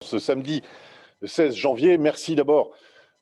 Ce samedi 16 janvier. Merci d'abord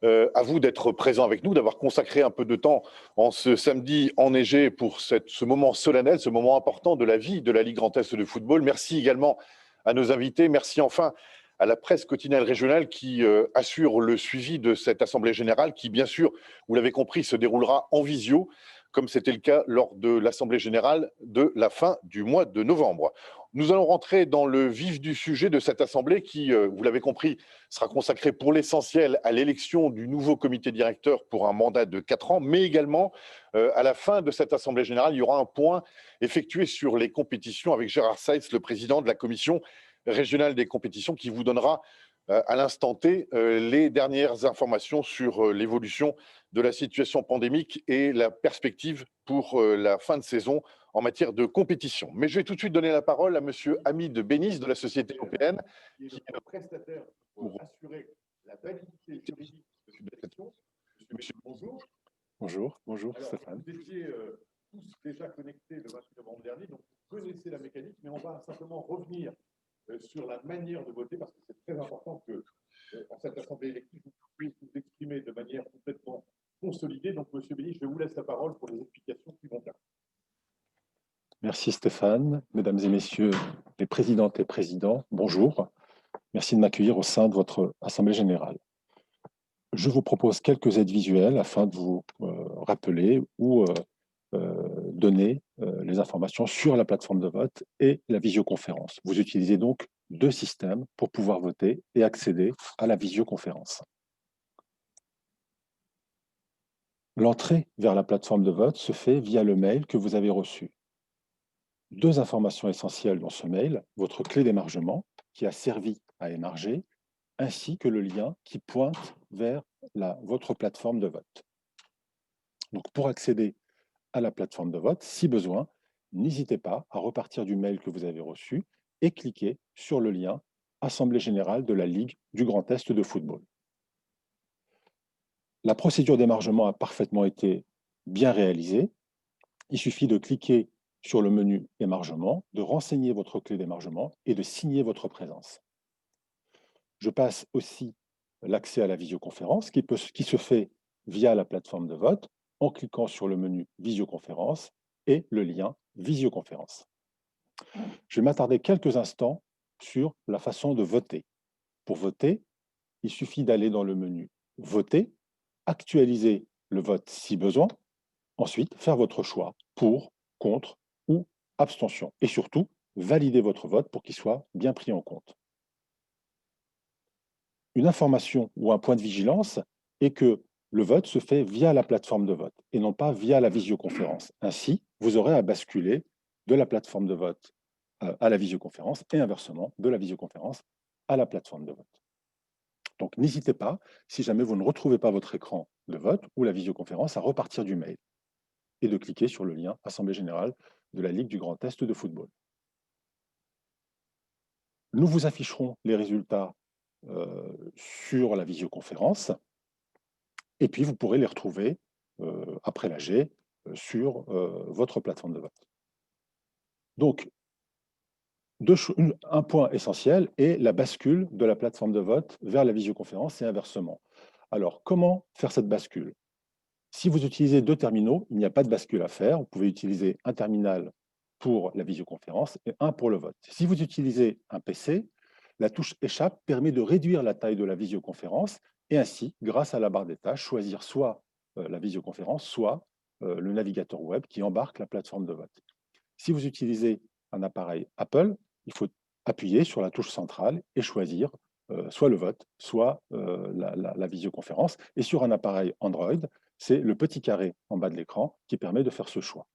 à vous d'être présent avec nous, d'avoir consacré un peu de temps en ce samedi enneigé pour ce moment solennel, ce moment important de la vie de la Ligue Grand Est de football. Merci également à nos invités. Merci enfin à la presse quotidienne régionale qui assure le suivi de cette Assemblée générale qui, bien sûr, vous l'avez compris, se déroulera en visio, comme c'était le cas lors de l'Assemblée générale de la fin du mois de novembre. Nous allons rentrer dans le vif du sujet de cette Assemblée qui, vous l'avez compris, sera consacrée pour l'essentiel à l'élection du nouveau comité directeur pour un mandat de 4 ans, mais également à la fin de cette Assemblée générale, il y aura un point effectué sur les compétitions avec Gérard Seitz, le président de la commission régionale des compétitions, qui vous donnera à l'instant T les dernières informations sur l'évolution de la situation pandémique et la perspective pour la fin de saison en matière de compétition. Mais je vais tout de suite donner la parole à Monsieur Hamid Bénis de la Société européenne, qui est le prestataire pour assurer la validité juridique de cette élection. Monsieur, bonjour. Bonjour, bonjour Alors, Stéphane. vous étiez tous déjà connectés le 28 novembre dernier, donc vous connaissez la mécanique, mais on va simplement revenir sur la manière de voter, parce que c'est très important que en cette assemblée élective, vous puissiez vous exprimer de manière complètement consolidée. Donc, Monsieur Bénis, je vous laisse la parole pour les explications qui vont bien. Merci Stéphane, mesdames et messieurs les présidentes et présidents, bonjour. Merci de m'accueillir au sein de votre Assemblée générale. Je vous propose quelques aides visuelles afin de vous rappeler ou donner les informations sur la plateforme de vote et la visioconférence. Vous utilisez donc deux systèmes pour pouvoir voter et accéder à la visioconférence. L'entrée vers la plateforme de vote se fait via le mail que vous avez reçu. Deux informations essentielles dans ce mail, votre clé d'émargement qui a servi à émarger, ainsi que le lien qui pointe vers votre plateforme de vote. Donc pour accéder à la plateforme de vote, si besoin, n'hésitez pas à repartir du mail que vous avez reçu et cliquer sur le lien Assemblée générale de la Ligue du Grand Est de football. La procédure d'émargement a parfaitement été bien réalisée. Il suffit de cliquer sur le menu émargement, de renseigner votre clé d'émargement et de signer votre présence. Je passe aussi l'accès à la visioconférence qui se fait via la plateforme de vote en cliquant sur le menu visioconférence et le lien visioconférence. Je vais m'attarder quelques instants sur la façon de voter. Pour voter, il suffit d'aller dans le menu voter, actualiser le vote si besoin, ensuite faire votre choix pour, contre ou abstention et surtout valider votre vote pour qu'il soit bien pris en compte. Une information ou un point de vigilance est que le vote se fait via la plateforme de vote et non pas via la visioconférence. Ainsi, vous aurez à basculer de la plateforme de vote à la visioconférence et inversement de la visioconférence à la plateforme de vote. Donc n'hésitez pas, si jamais vous ne retrouvez pas votre écran de vote ou la visioconférence, à repartir du mail et de cliquer sur le lien Assemblée générale de la Ligue du Grand Est de football. Nous vous afficherons les résultats sur la visioconférence et puis vous pourrez les retrouver après l'AG sur votre plateforme de vote. Donc, un point essentiel est la bascule de la plateforme de vote vers la visioconférence et inversement. Alors, comment faire cette bascule? Si vous utilisez deux terminaux, il n'y a pas de bascule à faire. Vous pouvez utiliser un terminal pour la visioconférence et un pour le vote. Si vous utilisez un PC, la touche Échappe permet de réduire la taille de la visioconférence et ainsi, grâce à la barre des tâches, choisir soit la visioconférence, soit le navigateur web qui embarque la plateforme de vote. Si vous utilisez un appareil Apple, il faut appuyer sur la touche centrale et choisir soit le vote, soit la visioconférence. Et sur un appareil Android, c'est le petit carré en bas de l'écran qui permet de faire ce choix.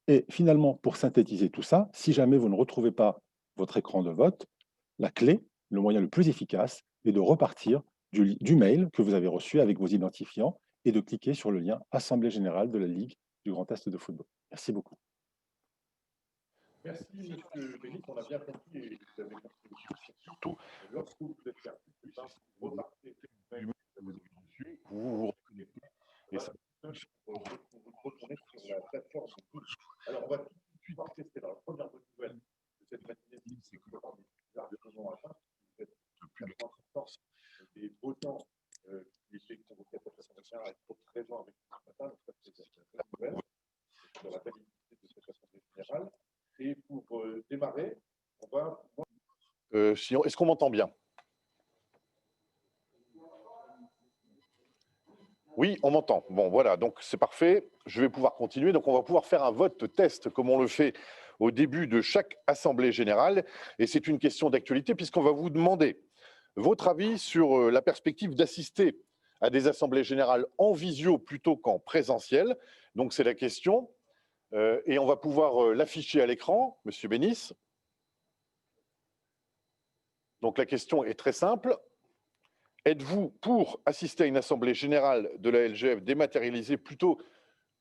Et finalement, pour synthétiser tout ça, si jamais vous ne retrouvez pas votre écran de vote, la clé, le moyen le plus efficace, est de repartir du mail que vous avez reçu avec vos identifiants et de cliquer sur le lien Assemblée générale de la Ligue du Grand Est de football. Merci beaucoup. Merci, Monsieur Bénis, on a bien compris et vous avez compris aussi, surtout lorsque vous êtes perdu, plus simple, vous repartez du mail que vous avez reçu, vous vous reconnectez et ça vous retournez sur la plateforme. Alors, on va tout de suite tester la première bonne nouvelle de cette matinée, c'est que le largement Plus de 30% des votants qui étaient convoqués à cette assemblée générale étaient présents avec nous ce matin. Donc, ça, c'est la nouvelle sur la validité de cette assemblée générale. Et pour démarrer, on va. Est-ce qu'on m'entend bien? Oui, on m'entend. Bon, voilà, donc c'est parfait. Je vais pouvoir continuer. Donc, on va pouvoir faire un vote test comme on le fait au début de chaque assemblée générale. Et c'est une question d'actualité puisqu'on va vous demander votre avis sur la perspective d'assister à des assemblées générales en visio plutôt qu'en présentiel. Donc, c'est la question. Et on va pouvoir l'afficher à l'écran, Monsieur Bénis. Donc, la question est très simple. Êtes-vous pour assister à une assemblée générale de la LGF dématérialisée plutôt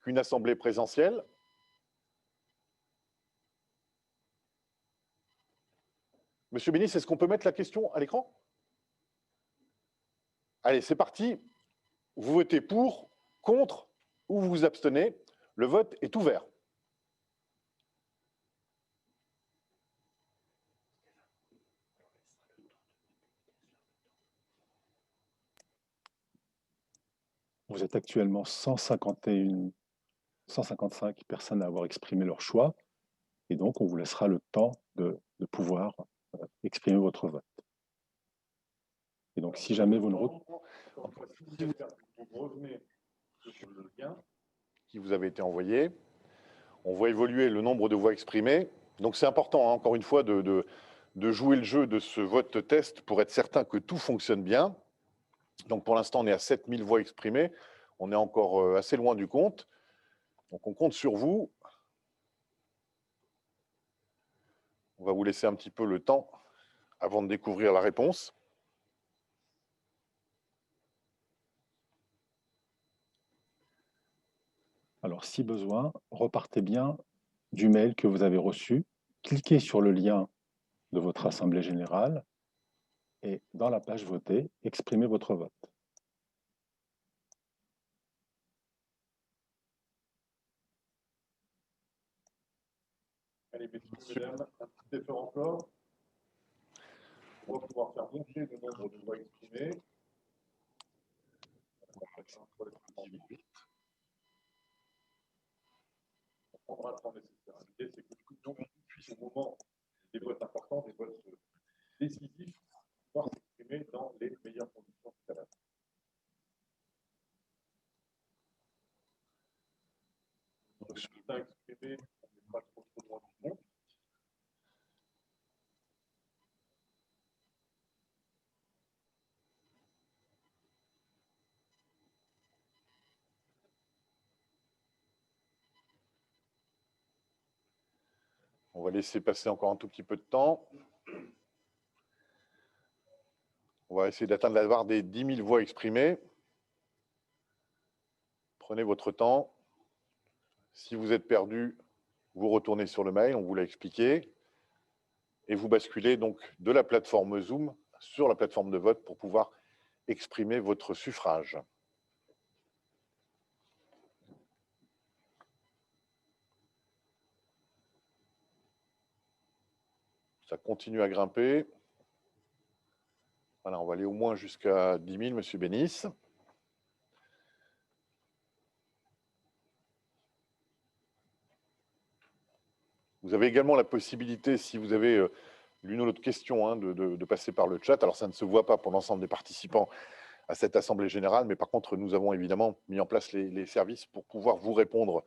qu'une assemblée présentielle? Monsieur Bénis, est-ce qu'on peut mettre la question à l'écran? Allez, c'est parti. Vous votez pour, contre ou vous vous abstenez. Le vote est ouvert. Vous êtes actuellement 155 personnes à avoir exprimé leur choix. Et donc, on vous laissera le temps de pouvoir exprimer votre vote. Et donc, si jamais vous ne revenez sur le lien qui vous avait été envoyé, on voit évoluer le nombre de voix exprimées. Donc, c'est important, hein, encore une fois, de jouer le jeu de ce vote test pour être certain que tout fonctionne bien. Donc, pour l'instant, on est à 7000 voix exprimées. On est encore assez loin du compte. Donc, on compte sur vous. On va vous laisser un petit peu le temps avant de découvrir la réponse. Alors, si besoin, repartez bien du mail que vous avez reçu, cliquez sur le lien de votre assemblée générale et dans la page votée, exprimez votre vote. Allez, messieurs, mesdames, un petit effort encore. On va pouvoir faire monter le nombre de voix exprimées. On prendra le temps nécessaire. L'idée, c'est que tout le monde puisse, au moment des votes importants, des votes décisifs, pouvoir s'exprimer dans les meilleures conditions tout à l'heure. Donc, le scrutin exprimé, on n'est pas trop loin du monde. On va laisser passer encore un tout petit peu de temps. On va essayer d'atteindre la barre des 10 000 voix exprimées. Prenez votre temps. Si vous êtes perdu, vous retournez sur le mail, on vous l'a expliqué. Et vous basculez donc de la plateforme Zoom sur la plateforme de vote pour pouvoir exprimer votre suffrage. Ça continue à grimper. Voilà, on va aller au moins jusqu'à 10 000, Monsieur Bénis. Vous avez également la possibilité, si vous avez l'une ou l'autre question, hein, de passer par le chat. Alors, ça ne se voit pas pour l'ensemble des participants à cette Assemblée générale, mais par contre, nous avons évidemment mis en place les services pour pouvoir vous répondre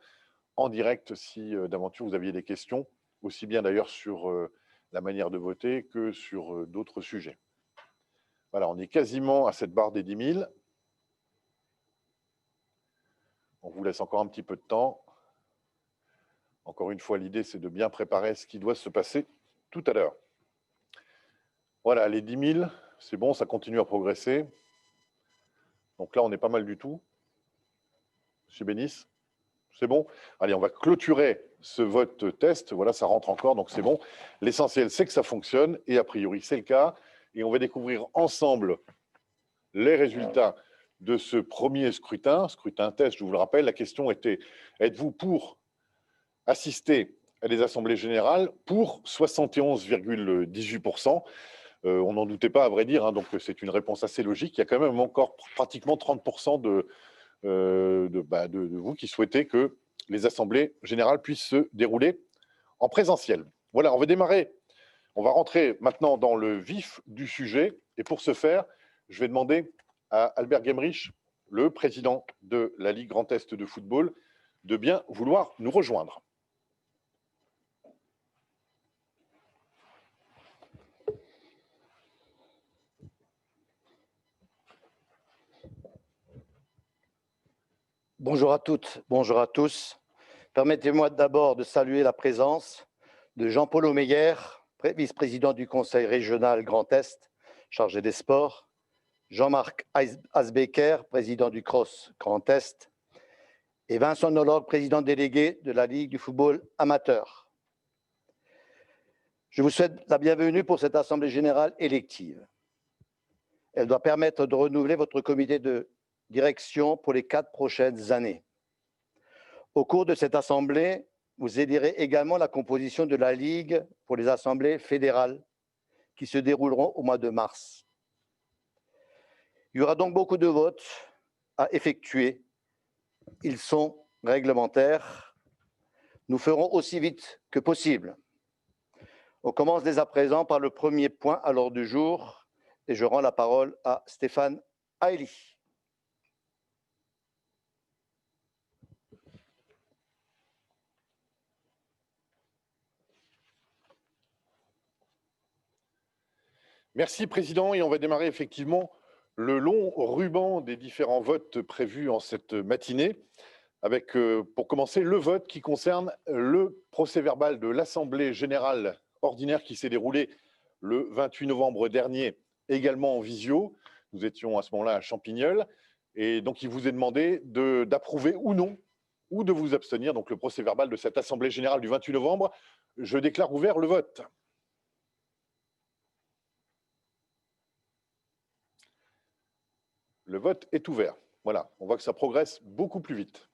en direct si d'aventure vous aviez des questions, aussi bien d'ailleurs sur la manière de voter que sur d'autres sujets. Voilà, on est quasiment à cette barre des 10 000. On vous laisse encore un petit peu de temps. Encore une fois, l'idée, c'est de bien préparer ce qui doit se passer tout à l'heure. Voilà, les 10 000, c'est bon, ça continue à progresser. Donc là, on est pas mal du tout. Monsieur Bénis, c'est bon? Allez, on va clôturer ce vote test. Voilà, ça rentre encore, donc c'est bon. L'essentiel, c'est que ça fonctionne, et a priori, c'est le cas. Et on va découvrir ensemble les résultats de ce premier scrutin test, je vous le rappelle. La question était, êtes-vous pour assister à des assemblées générales? Pour 71,18%. On n'en doutait pas, à vrai dire, hein, donc c'est une réponse assez logique. Il y a quand même encore pratiquement 30% de vous qui souhaitez que les assemblées générales puissent se dérouler en présentiel. Voilà, on va rentrer maintenant dans le vif du sujet. Et pour ce faire, je vais demander à Albert Gemrich, le président de la Ligue Grand Est de football, de bien vouloir nous rejoindre. Bonjour à toutes, bonjour à tous. Permettez-moi d'abord de saluer la présence de Jean-Paul Omeyer, vice-président du Conseil régional Grand Est, chargé des sports, Jean-Marc Asbecker, président du CROSS Grand Est, et Vincent Nolog, président délégué de la Ligue du football amateur. Je vous souhaite la bienvenue pour cette Assemblée générale élective. Elle doit permettre de renouveler votre comité de direction pour les 4 prochaines années. Au cours de cette Assemblée, vous élirez également la composition de la Ligue pour les assemblées fédérales qui se dérouleront au mois de mars. Il y aura donc beaucoup de votes à effectuer. Ils sont réglementaires. Nous ferons aussi vite que possible. On commence dès à présent par le premier point à l'ordre du jour et je rends la parole à Stéphane Haëly. Merci, Président. Et on va démarrer effectivement le long ruban des différents votes prévus en cette matinée, avec, pour commencer, le vote qui concerne le procès-verbal de l'Assemblée générale ordinaire qui s'est déroulée le 28 novembre dernier, également en visio. Nous étions à ce moment-là à Champignol. Et donc, il vous est demandé d'approuver ou non, ou de vous abstenir. Donc, le procès-verbal de cette Assemblée générale du 28 novembre, je déclare ouvert le vote. Le vote est ouvert. Voilà, on voit que ça progresse beaucoup plus vite.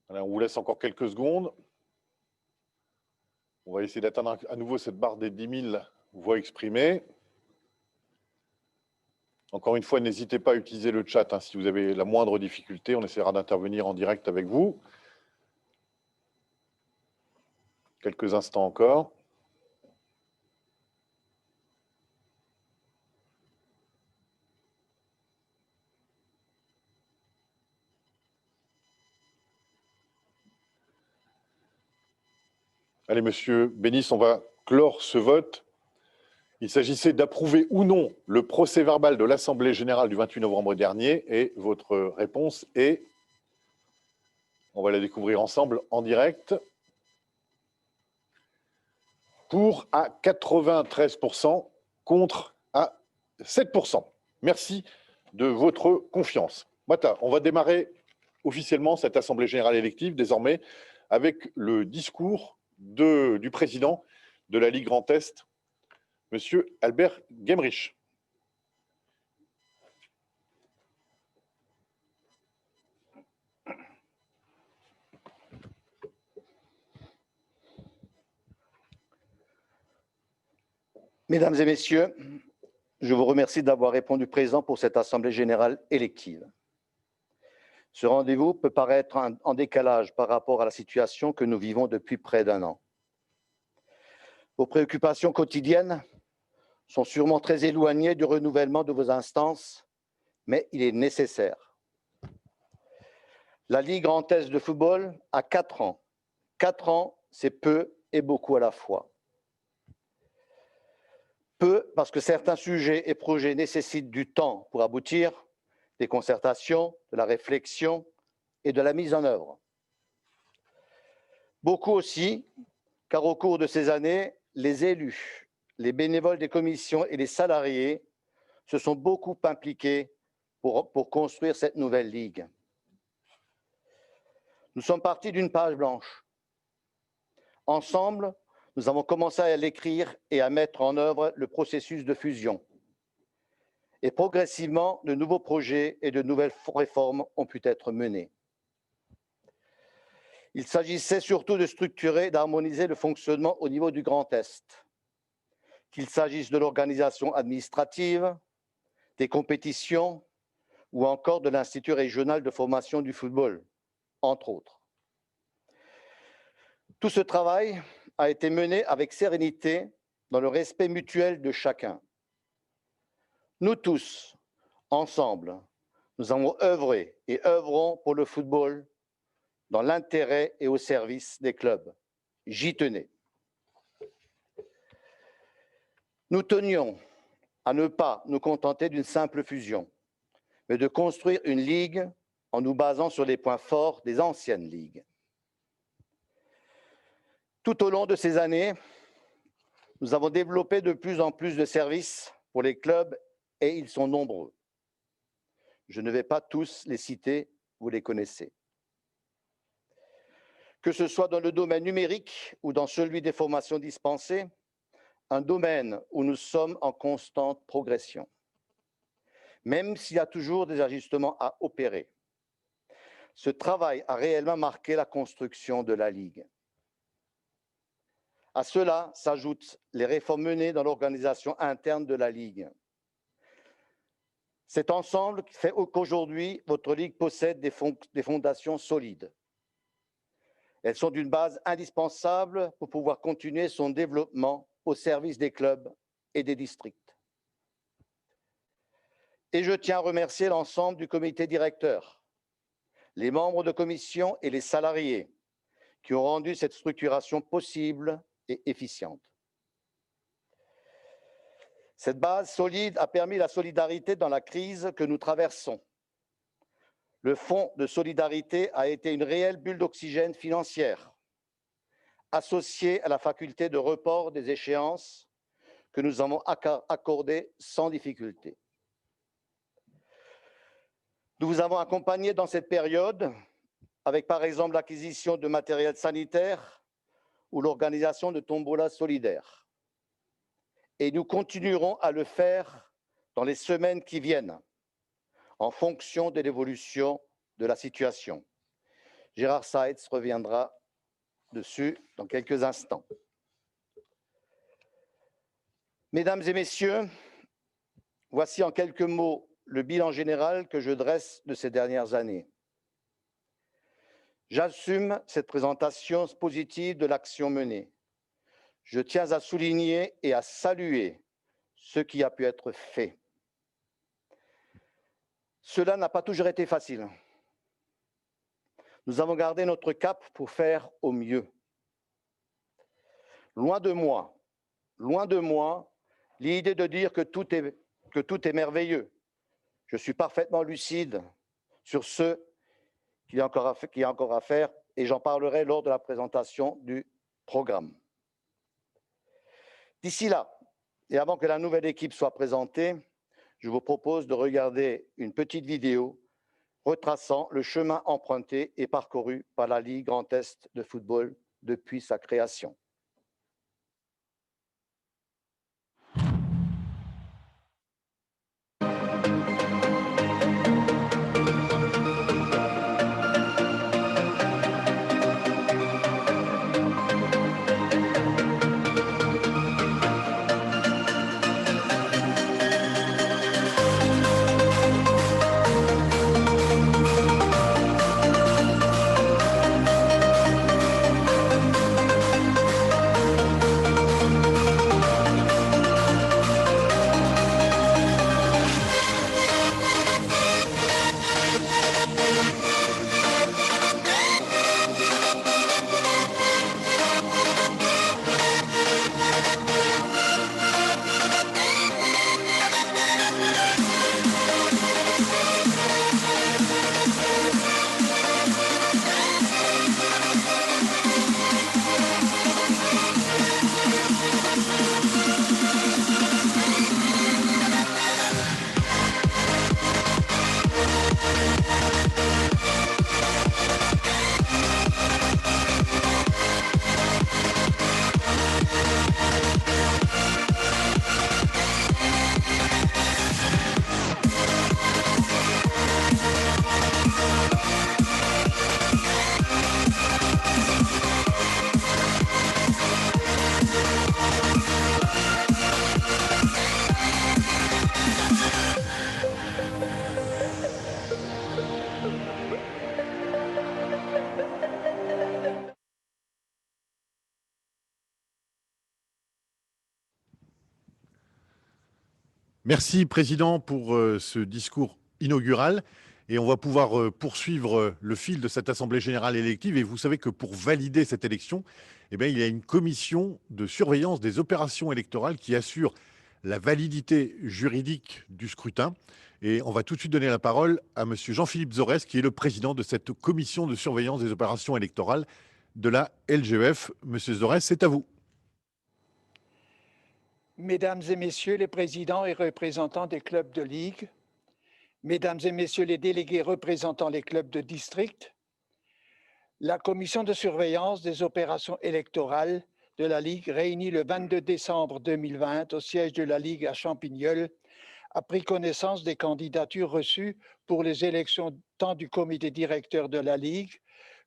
Voilà, on vous laisse encore quelques secondes. On va essayer d'atteindre à nouveau cette barre des 10 000 voix exprimées. Encore une fois, n'hésitez pas à utiliser le chat, hein, si vous avez la moindre difficulté. On essaiera d'intervenir en direct avec vous. Quelques instants encore. Allez, monsieur Bénis, on va clore ce vote. Il s'agissait d'approuver ou non le procès-verbal de l'Assemblée générale du 28 novembre dernier. Et votre réponse est, on va la découvrir ensemble en direct, pour à 93%, contre à 7%. Merci de votre confiance. Mata, on va démarrer officiellement cette Assemblée générale élective désormais avec le discours du président de la Ligue Grand Est, monsieur Albert Gemrich. Mesdames et messieurs, je vous remercie d'avoir répondu présent pour cette Assemblée générale élective. Ce rendez-vous peut paraître en décalage par rapport à la situation que nous vivons depuis près d'un an. Vos préoccupations quotidiennes sont sûrement très éloignées du renouvellement de vos instances, mais il est nécessaire. La Ligue Grand Est de football a 4 ans. 4 ans, c'est peu et beaucoup à la fois. Peu parce que certains sujets et projets nécessitent du temps pour aboutir, des concertations, de la réflexion et de la mise en œuvre. Beaucoup aussi car au cours de ces années, les élus, les bénévoles des commissions et les salariés se sont beaucoup impliqués pour construire cette nouvelle ligue. Nous sommes partis d'une page blanche. Ensemble, nous avons commencé à l'écrire et à mettre en œuvre le processus de fusion. Et progressivement, de nouveaux projets et de nouvelles réformes ont pu être menés. Il s'agissait surtout de structurer et d'harmoniser le fonctionnement au niveau du Grand Est, qu'il s'agisse de l'organisation administrative, des compétitions ou encore de l'Institut régional de formation du football, entre autres. Tout ce travail a été mené avec sérénité dans le respect mutuel de chacun. Nous tous, ensemble, nous avons œuvré et œuvrons pour le football dans l'intérêt et au service des clubs. J'y tenais. Nous tenions à ne pas nous contenter d'une simple fusion, mais de construire une ligue en nous basant sur les points forts des anciennes ligues. Tout au long de ces années, nous avons développé de plus en plus de services pour les clubs et ils sont nombreux. Je ne vais pas tous les citer, vous les connaissez. Que ce soit dans le domaine numérique ou dans celui des formations dispensées, un domaine où nous sommes en constante progression, même s'il y a toujours des ajustements à opérer. Ce travail a réellement marqué la construction de la Ligue. À cela s'ajoutent les réformes menées dans l'organisation interne de la Ligue. Cet ensemble fait qu'aujourd'hui, votre Ligue possède des fondations solides. Elles sont d'une base indispensable pour pouvoir continuer son développement au service des clubs et des districts. Et je tiens à remercier l'ensemble du comité directeur, les membres de commission et les salariés qui ont rendu cette structuration possible et efficiente. Cette base solide a permis la solidarité dans la crise que nous traversons. Le fonds de solidarité a été une réelle bulle d'oxygène financière, associée à la faculté de report des échéances que nous avons accordées sans difficulté. Nous vous avons accompagné dans cette période avec par exemple l'acquisition de matériel sanitaire ou l'organisation de tombolas solidaires. Et nous continuerons à le faire dans les semaines qui viennent, en fonction de l'évolution de la situation. Gérard Seitz reviendra dessus dans quelques instants. Mesdames et messieurs, voici en quelques mots le bilan général que je dresse de ces dernières années. J'assume cette présentation positive de l'action menée. Je tiens à souligner et à saluer ce qui a pu être fait. Cela n'a pas toujours été facile. Nous avons gardé notre cap pour faire au mieux. Loin de moi, l'idée de dire que tout est merveilleux. Je suis parfaitement lucide sur ce qu'il y a encore à faire et j'en parlerai lors de la présentation du programme. D'ici là, et avant que la nouvelle équipe soit présentée, je vous propose de regarder une petite vidéo retraçant le chemin emprunté et parcouru par la Ligue Grand Est de football depuis sa création. Merci, Président, pour ce discours inaugural. Et on va pouvoir poursuivre le fil de cette Assemblée générale élective. Et vous savez que pour valider cette élection, eh bien, il y a une commission de surveillance des opérations électorales qui assure la validité juridique du scrutin. Et on va tout de suite donner la parole à Monsieur Jean-Philippe Zorès, qui est le président de cette commission de surveillance des opérations électorales de la LGEF. Monsieur Zorès, c'est à vous. Mesdames et Messieurs les présidents et représentants des clubs de ligue, Mesdames et Messieurs les délégués représentant les clubs de district, la commission de surveillance des opérations électorales de la Ligue, réunie le 22 décembre 2020 au siège de la Ligue à Champignol, a pris connaissance des candidatures reçues pour les élections tant du comité directeur de la Ligue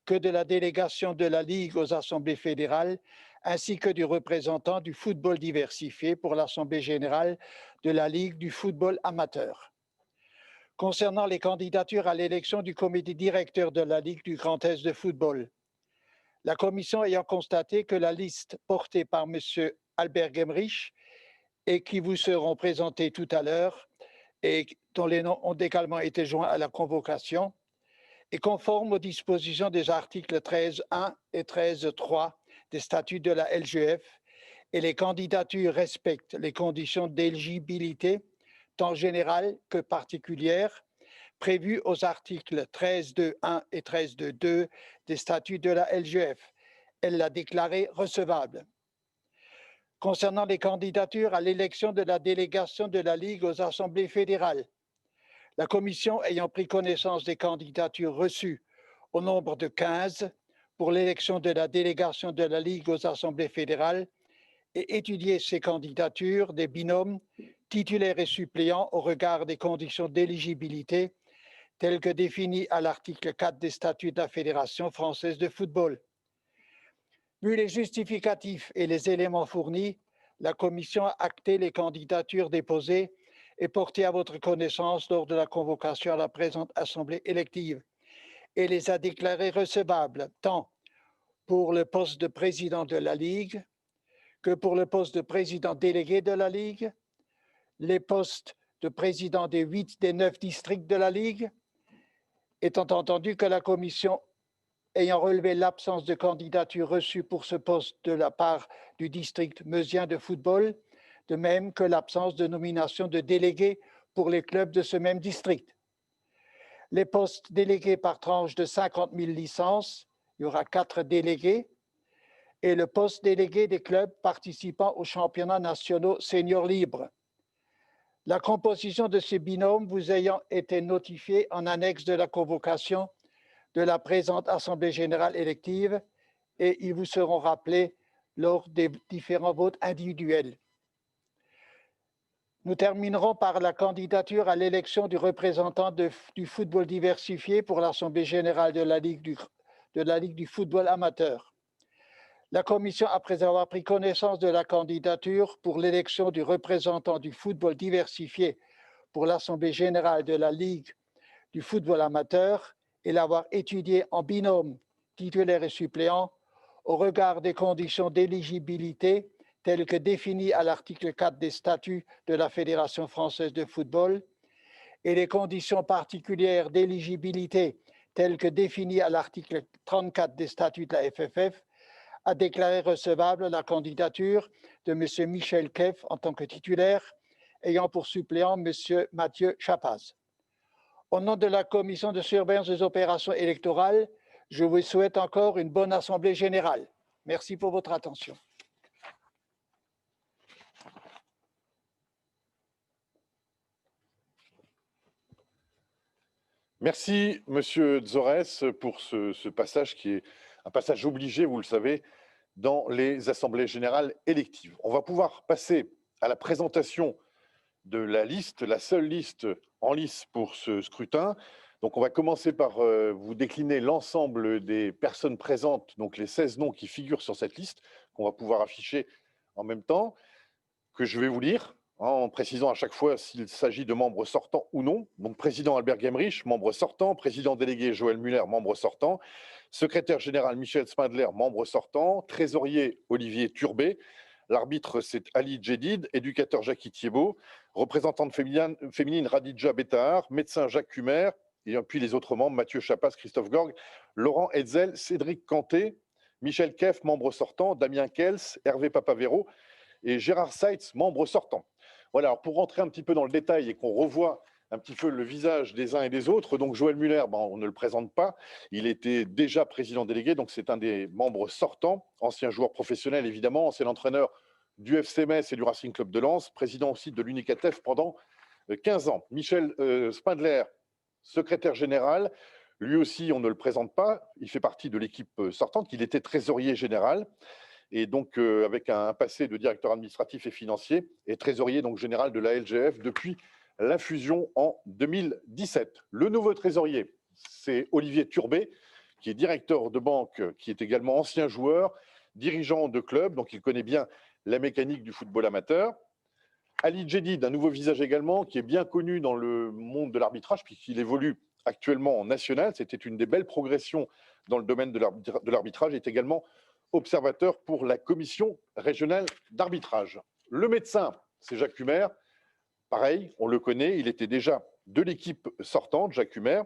que de la délégation de la Ligue aux assemblées fédérales, ainsi que du représentant du football diversifié pour l'Assemblée générale de la Ligue du football amateur. Concernant les candidatures à l'élection du comité directeur de la Ligue du Grand Est de football, la commission ayant constaté que la liste portée par M. Albert Gemrich et qui vous seront présentés tout à l'heure et dont les noms ont également été joints à la convocation, est conforme aux dispositions des articles 13.1 et 13.3 des statuts de la LGF et les candidatures respectent les conditions d'éligibilité, tant générales que particulières, prévues aux articles 13.2.1 et 13.2.2 des statuts de la LGF. Elle l'a déclaré recevable. Concernant les candidatures à l'élection de la délégation de la Ligue aux assemblées fédérales, la commission ayant pris connaissance des candidatures reçues au nombre de 15 pour l'élection de la délégation de la Ligue aux assemblées fédérales et étudié ces candidatures des binômes titulaires et suppléants au regard des conditions d'éligibilité telles que définies à l'article 4 des statuts de la Fédération française de football. Vu les justificatifs et les éléments fournis, la commission a acté les candidatures déposées et portées à votre connaissance lors de la convocation à la présente assemblée élective et les a déclarées recevables tant pour le poste de président de la Ligue que pour le poste de président délégué de la Ligue, les postes de président des 8 des 9 districts de la Ligue, étant entendu que la commission ayant relevé l'absence de candidature reçue pour ce poste de la part du district meusien de football, de même que l'absence de nomination de délégués pour les clubs de ce même district. Les postes délégués par tranche de 50 000 licences, il y aura 4 délégués, et le poste délégué des clubs participant aux championnats nationaux seniors libres. La composition de ces binômes vous ayant été notifiée en annexe de la convocation de la présente Assemblée générale élective et ils vous seront rappelés lors des différents votes individuels. Nous terminerons par la candidature à l'élection du représentant du football diversifié pour l'Assemblée générale de la Ligue du football amateur. La Commission, après avoir pris connaissance de la candidature pour l'élection du représentant du football diversifié pour l'Assemblée générale de la Ligue du football amateur et l'avoir étudié en binôme titulaire et suppléant au regard des conditions d'éligibilité telles que définies à l'article 4 des statuts de la Fédération française de football et les conditions particulières d'éligibilité telles que définies à l'article 34 des statuts de la FFF, a déclaré recevable la candidature de M. Michel Keff en tant que titulaire, ayant pour suppléant M. Mathieu Chapaz. Au nom de la Commission de surveillance des opérations électorales, je vous souhaite encore une bonne Assemblée générale. Merci pour votre attention. Merci, Monsieur Zorès, pour ce passage qui est un passage obligé, vous le savez, dans les assemblées générales électives. On va pouvoir passer à la présentation de la liste, la seule liste en lice pour ce scrutin. Donc, on va commencer par vous décliner l'ensemble des personnes présentes, donc les 16 noms qui figurent sur cette liste, qu'on va pouvoir afficher en même temps, que je vais vous lire, en précisant à chaque fois s'il s'agit de membres sortants ou non. Donc, président Albert Gemrich, membre sortant, président délégué Joël Muller, membre sortant, secrétaire général Michel Spindler, membre sortant, trésorier Olivier Turbet, L'arbitre, c'est Ali Djedid, éducateur Jackie Thiebaud, représentante féminine Radija Betahar, médecin Jacques Cumer, et puis les autres membres, Mathieu Chapas, Christophe Gorg, Laurent Hetzel, Cédric Canté, Michel Keff, membre sortant, Damien Kels, Hervé Papavero et Gérard Seitz, membre sortant. Voilà, alors pour rentrer un petit peu dans le détail et qu'on revoie un petit peu le visage des uns et des autres, donc Joël Muller, on ne le présente pas, il était déjà président délégué, donc c'est un des membres sortants, ancien joueur professionnel évidemment, ancien entraîneur du FC Metz et du Racing Club de Lens, président aussi de l'UNICATEF pendant 15 ans. Michel Spindler, secrétaire général, lui aussi, on ne le présente pas, il fait partie de l'équipe sortante, il était trésorier général, et donc avec un passé de directeur administratif et financier, et trésorier donc général de la LGF depuis la fusion en 2017. Le nouveau trésorier, c'est Olivier Turbet, qui est directeur de banque, qui est également ancien joueur, dirigeant de club, donc il connaît bien la mécanique du football amateur. Ali Djedid, un nouveau visage également, qui est bien connu dans le monde de l'arbitrage, puisqu'il évolue actuellement en national. C'était une des belles progressions dans le domaine de l'arbitrage. Il est également observateur pour la commission régionale d'arbitrage. Le médecin, c'est Jacques Cumer. Pareil, on le connaît, il était déjà de l'équipe sortante, Jacques Cumer,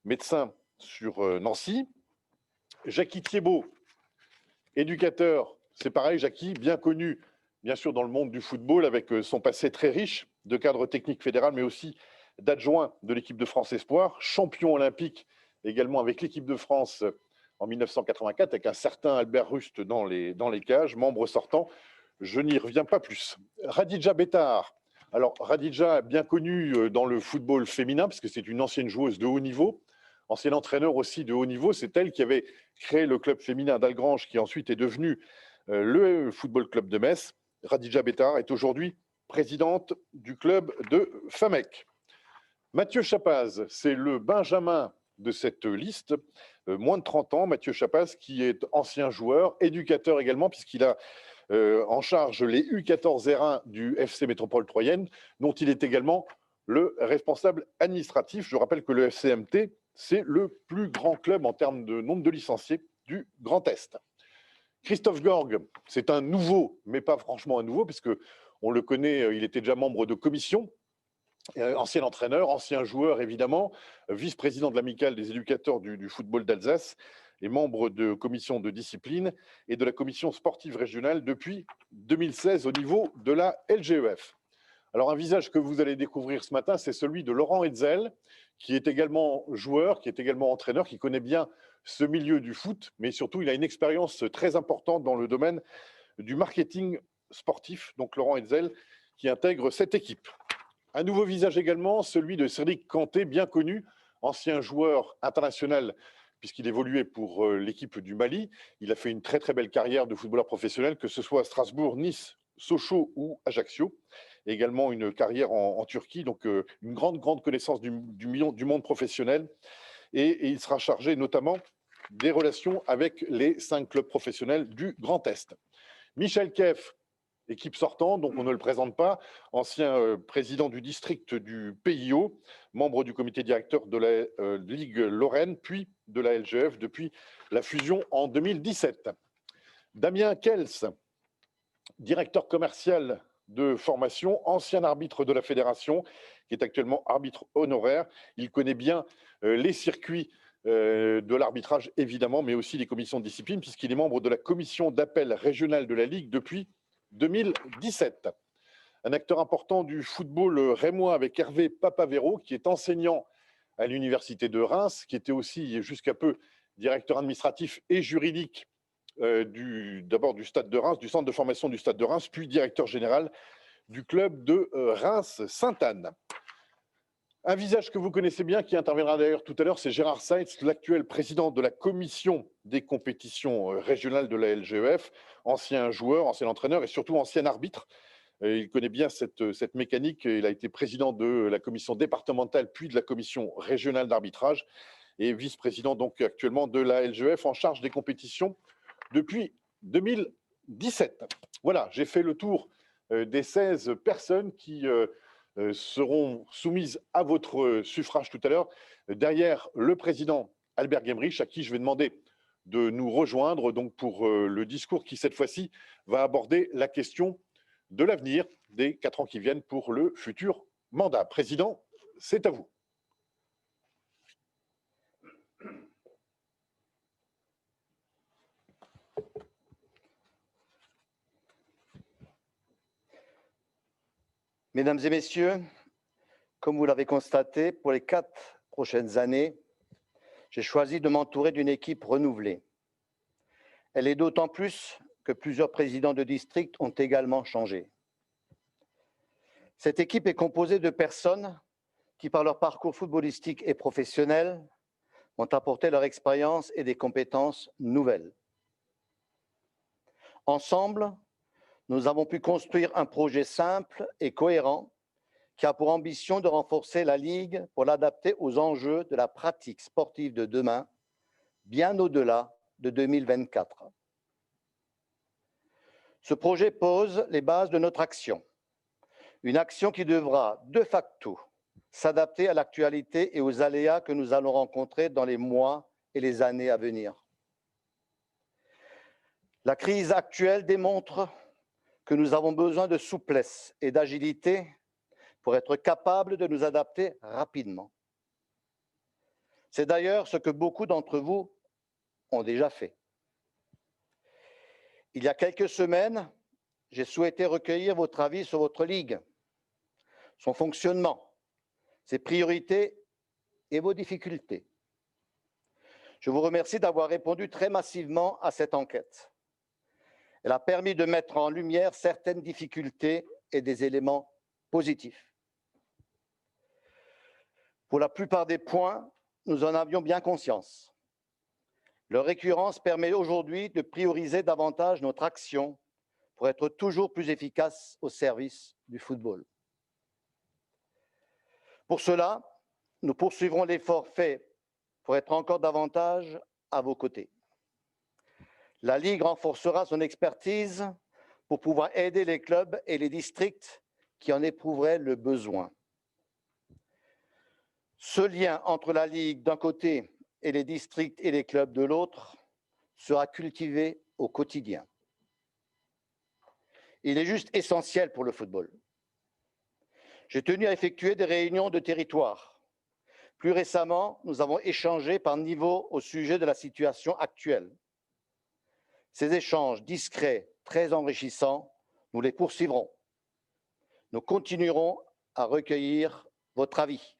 médecin sur Nancy. Jackie Thiebaud, éducateur, c'est pareil, Jackie, bien connu, bien sûr, dans le monde du football, avec son passé très riche de cadre technique fédéral, mais aussi d'adjoint de l'équipe de France Espoir, champion olympique également avec l'équipe de France en 1984, avec un certain Albert Rust dans les cages, membre sortant. Je n'y reviens pas plus. Radija Betahar. Alors, Radija, bien connue dans le football féminin, parce que c'est une ancienne joueuse de haut niveau, ancienne entraîneur aussi de haut niveau. C'est elle qui avait créé le club féminin d'Algrange, qui ensuite est devenu le Football Club de Metz. Radija Betahar est aujourd'hui présidente du club de Famec. Mathieu Chapaz, c'est le Benjamin de cette liste, moins de 30 ans. Mathieu Chapaz, qui est ancien joueur, éducateur également, puisqu'il a en charge les U14 R1 du FC Métropole Troyenne, dont il est également le responsable administratif. Je rappelle que le FCMT, c'est le plus grand club en termes de nombre de licenciés du Grand Est. Christophe Gorg, c'est un nouveau, mais pas franchement un nouveau, puisque on le connaît, il était déjà membre de commission, ancien entraîneur, ancien joueur évidemment, vice-président de l'amicale des éducateurs du football d'Alsace et membre de commission de discipline et de la commission sportive régionale depuis 2016 au niveau de la LGEF. Alors un visage que vous allez découvrir ce matin, c'est celui de Laurent Hetzel, qui est également joueur, qui est également entraîneur, qui connaît bien ce milieu du foot, mais surtout il a une expérience très importante dans le domaine du marketing sportif. Donc Laurent Hetzel qui intègre cette équipe. Un nouveau visage également, celui de Cédric Canté, bien connu, ancien joueur international, puisqu'il évoluait pour l'équipe du Mali. Il a fait une très très belle carrière de footballeur professionnel, que ce soit à Strasbourg, Nice, Sochaux ou Ajaccio. Également une carrière en Turquie, donc une grande connaissance du monde professionnel. Et il sera chargé notamment des relations avec les 5 clubs professionnels du Grand Est. Michel Keff, équipe sortante, donc on ne le présente pas, ancien président du district du PIO, membre du comité directeur de la Ligue Lorraine, puis de la LGF depuis la fusion en 2017. Damien Kels, directeur commercial de formation, ancien arbitre de la fédération, qui est actuellement arbitre honoraire. Il connaît bien les circuits de l'arbitrage, évidemment, mais aussi les commissions de discipline, puisqu'il est membre de la commission d'appel régionale de la Ligue depuis 2017. Un acteur important du football rémois avec Hervé Papavero, qui est enseignant à l'université de Reims, qui était aussi jusqu'à peu directeur administratif et juridique d'abord du Stade de Reims, du centre de formation du Stade de Reims, puis directeur général du club de Reims-Sainte-Anne. Un visage que vous connaissez bien, qui interviendra d'ailleurs tout à l'heure, c'est Gérard Seitz, l'actuel président de la commission des compétitions régionales de la LGEF, ancien joueur, ancien entraîneur et surtout ancien arbitre. Il connaît bien cette mécanique. Il a été président de la commission départementale, puis de la commission régionale d'arbitrage et vice-président donc actuellement de la LGEF en charge des compétitions depuis 2017. Voilà, j'ai fait le tour des 16 personnes qui seront soumises à votre suffrage tout à l'heure, derrière le président Albert Gemrich, à qui je vais demander de nous rejoindre donc pour le discours qui, cette fois-ci, va aborder la question de l'avenir des 4 ans qui viennent pour le futur mandat. Président, c'est à vous. Mesdames et messieurs, comme vous l'avez constaté, pour les 4 prochaines années, j'ai choisi de m'entourer d'une équipe renouvelée. Elle est d'autant plus que plusieurs présidents de district ont également changé. Cette équipe est composée de personnes qui, par leur parcours footballistique et professionnel, ont apporté leur expérience et des compétences nouvelles. Ensemble, nous avons pu construire un projet simple et cohérent qui a pour ambition de renforcer la Ligue pour l'adapter aux enjeux de la pratique sportive de demain, bien au-delà de 2024. Ce projet pose les bases de notre action, une action qui devra de facto s'adapter à l'actualité et aux aléas que nous allons rencontrer dans les mois et les années à venir. La crise actuelle démontre que nous avons besoin de souplesse et d'agilité pour être capables de nous adapter rapidement. C'est d'ailleurs ce que beaucoup d'entre vous ont déjà fait. Il y a quelques semaines, j'ai souhaité recueillir votre avis sur votre Ligue, son fonctionnement, ses priorités et vos difficultés. Je vous remercie d'avoir répondu très massivement à cette enquête. Elle a permis de mettre en lumière certaines difficultés et des éléments positifs. Pour la plupart des points, nous en avions bien conscience. Leur récurrence permet aujourd'hui de prioriser davantage notre action pour être toujours plus efficace au service du football. Pour cela, nous poursuivrons l'effort fait pour être encore davantage à vos côtés. La Ligue renforcera son expertise pour pouvoir aider les clubs et les districts qui en éprouveraient le besoin. Ce lien entre la Ligue d'un côté et les districts et les clubs de l'autre sera cultivé au quotidien. Il est juste essentiel pour le football. J'ai tenu à effectuer des réunions de territoire. Plus récemment, nous avons échangé par niveau au sujet de la situation actuelle. Ces échanges discrets, très enrichissants, nous les poursuivrons. Nous continuerons à recueillir votre avis.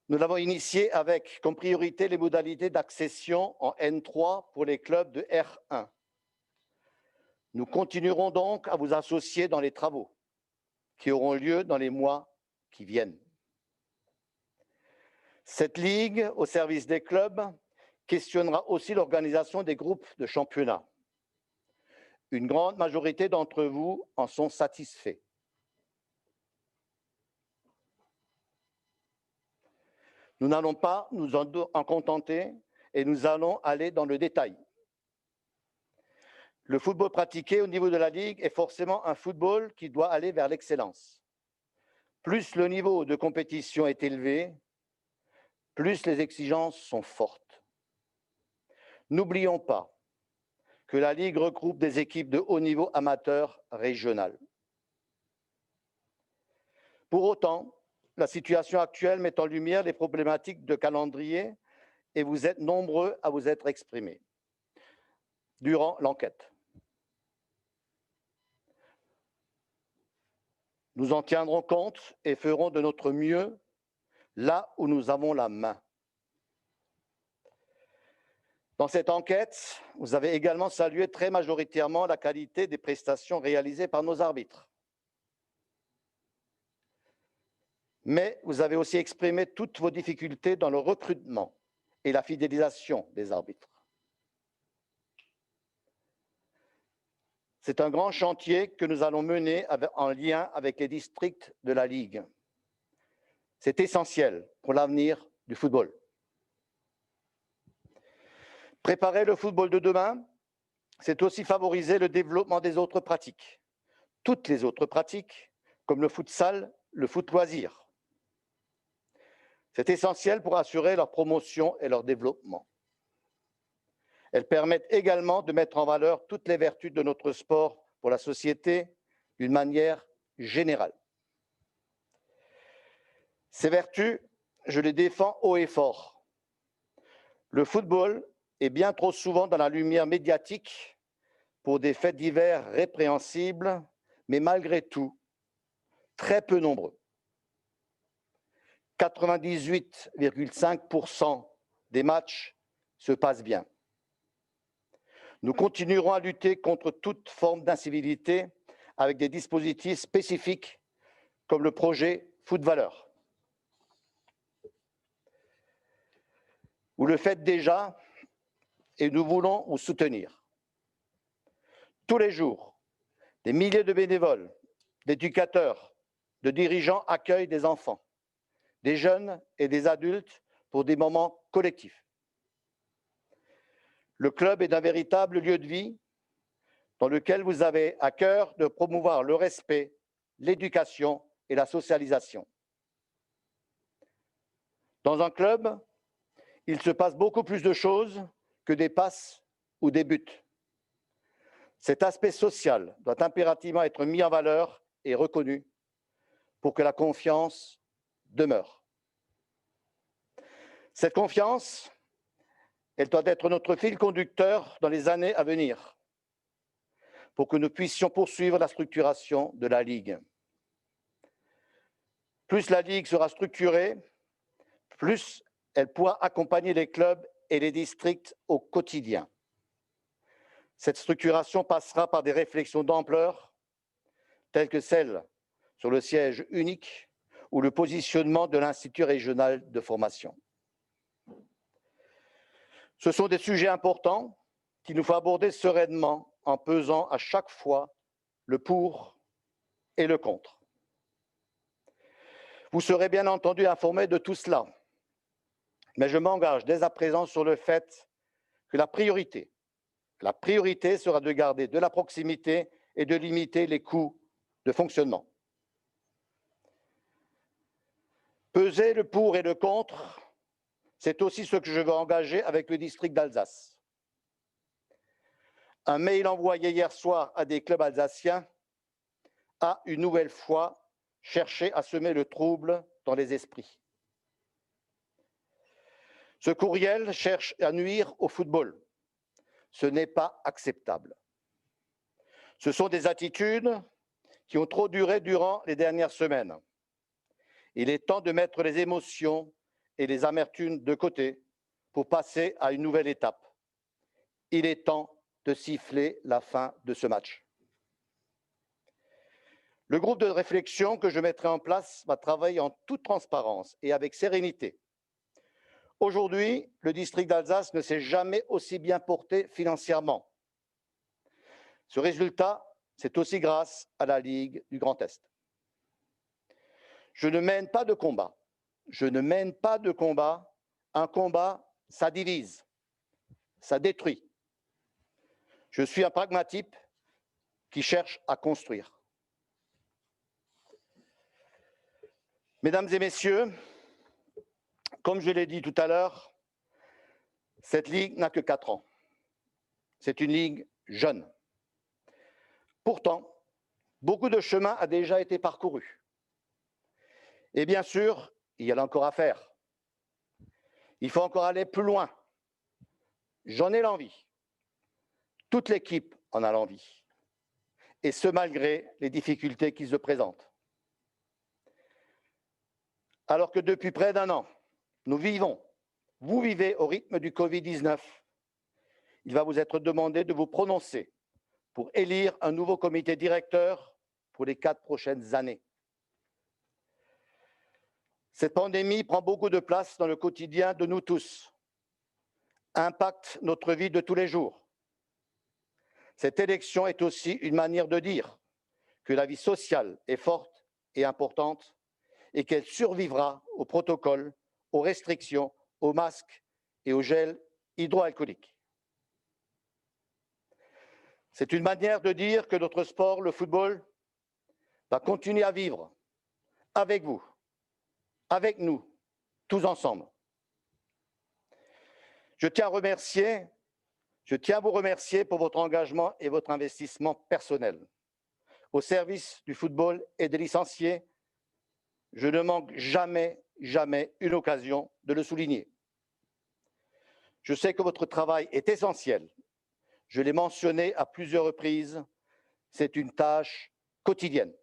Nous l'avons initié avec comme priorité les modalités d'accession en N3 pour les clubs de R1. Nous continuerons donc à vous associer dans les travaux qui auront lieu dans les mois qui viennent. Cette ligue au service des clubs questionnera aussi l'organisation des groupes de championnat. Une grande majorité d'entre vous en sont satisfaits. Nous n'allons pas nous en contenter et nous allons aller dans le détail. Le football pratiqué au niveau de la Ligue est forcément un football qui doit aller vers l'excellence. Plus le niveau de compétition est élevé, plus les exigences sont fortes. N'oublions pas que la Ligue regroupe des équipes de haut niveau amateur régional. Pour autant, la situation actuelle met en lumière les problématiques de calendrier et vous êtes nombreux à vous être exprimés durant l'enquête. Nous en tiendrons compte et ferons de notre mieux là où nous avons la main. Dans cette enquête, vous avez également salué très majoritairement la qualité des prestations réalisées par nos arbitres. Mais vous avez aussi exprimé toutes vos difficultés dans le recrutement et la fidélisation des arbitres. C'est un grand chantier que nous allons mener en lien avec les districts de la Ligue. C'est essentiel pour l'avenir du football. Préparer le football de demain, c'est aussi favoriser le développement des autres pratiques. Toutes les autres pratiques, comme le futsal, le foot loisir. C'est essentiel pour assurer leur promotion et leur développement. Elles permettent également de mettre en valeur toutes les vertus de notre sport pour la société d'une manière générale. Ces vertus, je les défends haut et fort. Le football est bien trop souvent dans la lumière médiatique pour des faits divers répréhensibles, mais malgré tout, très peu nombreux. 98,5% des matchs se passent bien. Nous continuerons à lutter contre toute forme d'incivilité avec des dispositifs spécifiques comme le projet Foot Valeurs. Vous le faites déjà et nous voulons vous soutenir. Tous les jours, des milliers de bénévoles, d'éducateurs, de dirigeants accueillent des enfants, des jeunes et des adultes pour des moments collectifs. Le club est un véritable lieu de vie dans lequel vous avez à cœur de promouvoir le respect, l'éducation et la socialisation. Dans un club, il se passe beaucoup plus de choses que des passes ou des buts. Cet aspect social doit impérativement être mis en valeur et reconnu pour que la confiance demeure. Cette confiance, elle doit être notre fil conducteur dans les années à venir pour que nous puissions poursuivre la structuration de la Ligue. Plus la Ligue sera structurée, plus elle pourra accompagner les clubs et les districts au quotidien. Cette structuration passera par des réflexions d'ampleur, telles que celle sur le siège unique ou le positionnement de l'Institut régional de formation. Ce sont des sujets importants qu'il nous faut aborder sereinement en pesant à chaque fois le pour et le contre. Vous serez bien entendu informés de tout cela, mais je m'engage dès à présent sur le fait que la priorité sera de garder de la proximité et de limiter les coûts de fonctionnement. Peser le pour et le contre, c'est aussi ce que je veux engager avec le district d'Alsace. Un mail envoyé hier soir à des clubs alsaciens a une nouvelle fois cherché à semer le trouble dans les esprits. Ce courriel cherche à nuire au football. Ce n'est pas acceptable. Ce sont des attitudes qui ont trop duré durant les dernières semaines. Il est temps de mettre les émotions et les amertumes de côté pour passer à une nouvelle étape. Il est temps de siffler la fin de ce match. Le groupe de réflexion que je mettrai en place va travailler en toute transparence et avec sérénité. Aujourd'hui, le district d'Alsace ne s'est jamais aussi bien porté financièrement. Ce résultat, c'est aussi grâce à la Ligue du Grand Est. Je ne mène pas de combat. Je ne mène pas de combat. Un combat, ça divise, ça détruit. Je suis un pragmatique qui cherche à construire. Mesdames et messieurs, comme je l'ai dit tout à l'heure, cette ligue n'a que 4 ans. C'est une ligue jeune. Pourtant, beaucoup de chemin a déjà été parcouru. Et bien sûr, il y a encore à faire. Il faut encore aller plus loin. J'en ai l'envie. Toute l'équipe en a l'envie. Et ce, malgré les difficultés qui se présentent. Alors que depuis près d'1 an, vous vivez au rythme du Covid-19, il va vous être demandé de vous prononcer pour élire un nouveau comité directeur pour les 4 prochaines années. Cette pandémie prend beaucoup de place dans le quotidien de nous tous, impacte notre vie de tous les jours. Cette élection est aussi une manière de dire que la vie sociale est forte et importante et qu'elle survivra aux protocoles, aux restrictions, aux masques et au gel hydroalcoolique. C'est une manière de dire que notre sport, le football, va continuer à vivre avec vous, avec nous, tous ensemble. Je tiens à vous remercier pour votre engagement et votre investissement personnel. Au service du football et des licenciés, je ne manque jamais une occasion de le souligner. Je sais que votre travail est essentiel. Je l'ai mentionné à plusieurs reprises, c'est une tâche quotidienne.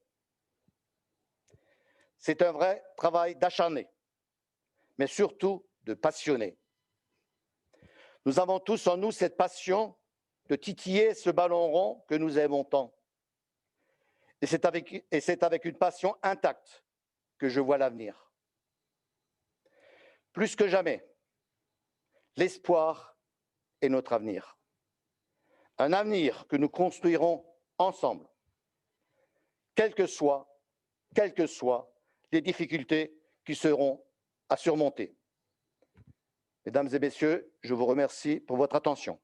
C'est un vrai travail d'acharné, mais surtout de passionné. Nous avons tous en nous cette passion de titiller ce ballon rond que nous aimons tant. Et c'est avec une passion intacte que je vois l'avenir. Plus que jamais, l'espoir est notre avenir. Un avenir que nous construirons ensemble, quelles que soient les difficultés qui seront à surmonter. Mesdames et messieurs, je vous remercie pour votre attention.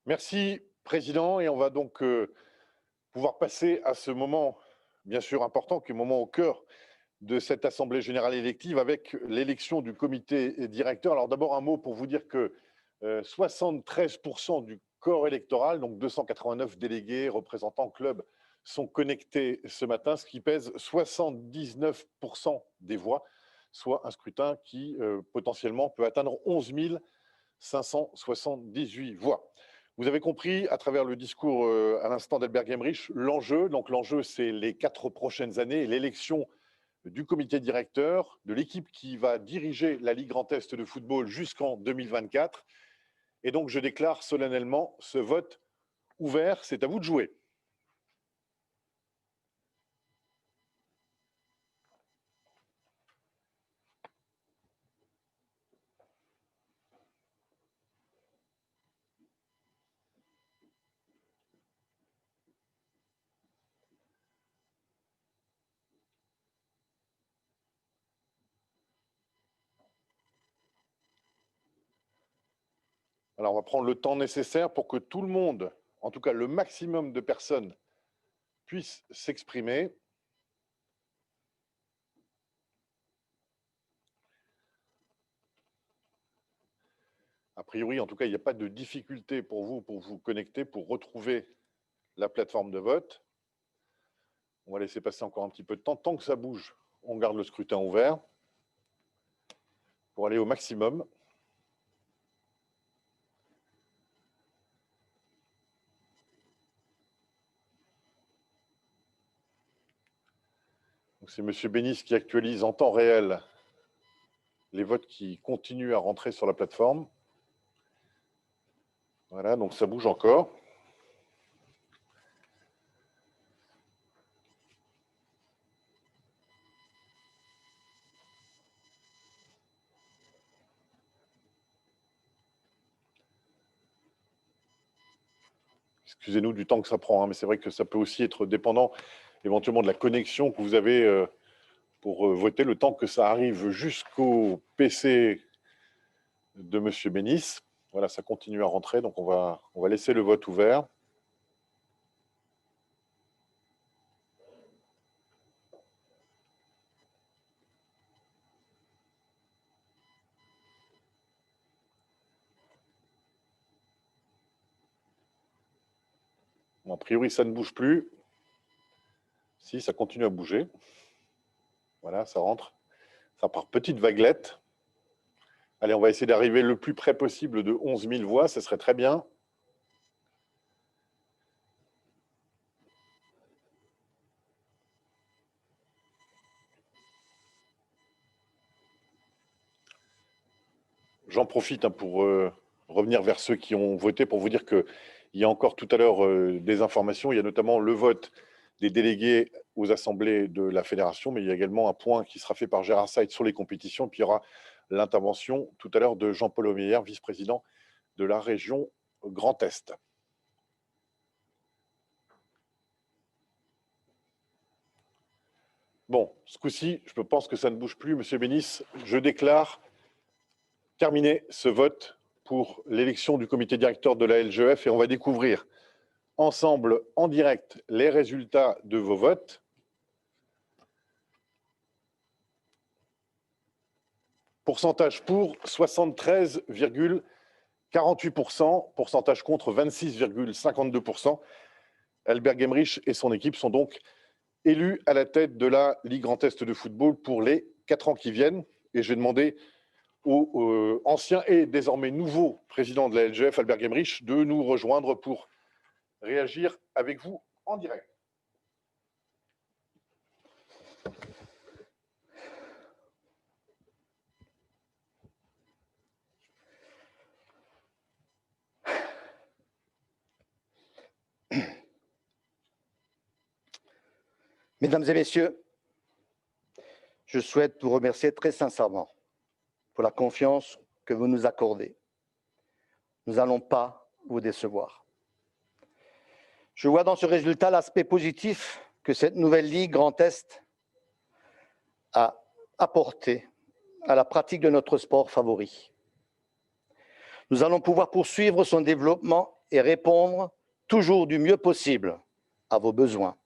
Merci, Président. Et on va donc pouvoir passer à ce moment, bien sûr important, qui est le moment au cœur de cette Assemblée générale élective avec l'élection du comité directeur. Alors d'abord, un mot pour vous dire que 73% du corps électoral, donc 289 délégués, représentants, clubs, sont connectés ce matin, ce qui pèse 79% des voix, soit un scrutin qui potentiellement peut atteindre 11 578 voix. Vous avez compris à travers le discours à l'instant d'Albert Gemmerich l'enjeu. Donc l'enjeu, c'est les 4 prochaines années, l'élection du comité directeur, de l'équipe qui va diriger la Ligue Grand Est de football jusqu'en 2024. Et donc je déclare solennellement ce vote ouvert. C'est à vous de jouer. Alors, on va prendre le temps nécessaire pour que tout le monde, en tout cas le maximum de personnes, puissent s'exprimer. A priori, en tout cas, il n'y a pas de difficulté pour vous connecter, pour retrouver la plateforme de vote. On va laisser passer encore un petit peu de temps. Tant que ça bouge, on garde le scrutin ouvert pour aller au maximum. C'est M. Bénis qui actualise en temps réel les votes qui continuent à rentrer sur la plateforme. Voilà, donc ça bouge encore. Excusez-nous du temps que ça prend, hein, mais c'est vrai que ça peut aussi être dépendant éventuellement de la connexion que vous avez pour voter, le temps que ça arrive jusqu'au PC de M. Bénis. Voilà, ça continue à rentrer, donc on va laisser le vote ouvert. Bon, a priori, ça ne bouge plus. Si, ça continue à bouger. Voilà, ça rentre. Ça part petite vaguelette. Allez, on va essayer d'arriver le plus près possible de 11 000 voix, ce serait très bien. J'en profite pour revenir vers ceux qui ont voté pour vous dire qu'il y a encore tout à l'heure des informations. Il y a notamment le vote des délégués aux assemblées de la fédération, mais il y a également un point qui sera fait par Gérard Seitz sur les compétitions. Puis il y aura l'intervention tout à l'heure de Jean-Paul Omeyer, vice-président de la région Grand Est. Bon, ce coup-ci, je pense que ça ne bouge plus. Monsieur Bénis, je déclare terminé ce vote pour l'élection du comité directeur de la LGEF et on va découvrir ensemble en direct les résultats de vos votes. Pourcentage pour 73,48%, pourcentage contre 26,52%. Albert Gemrich et son équipe sont donc élus à la tête de la Ligue Grand Est de football pour les 4 ans qui viennent. Et je vais demander au ancien et désormais nouveau président de la LGF, Albert Gemrich, de nous rejoindre pour réagir avec vous en direct. Mesdames et messieurs, je souhaite vous remercier très sincèrement pour la confiance que vous nous accordez. Nous n'allons pas vous décevoir. Je vois dans ce résultat l'aspect positif que cette nouvelle Ligue Grand Est a apporté à la pratique de notre sport favori. Nous allons pouvoir poursuivre son développement et répondre toujours du mieux possible à vos besoins,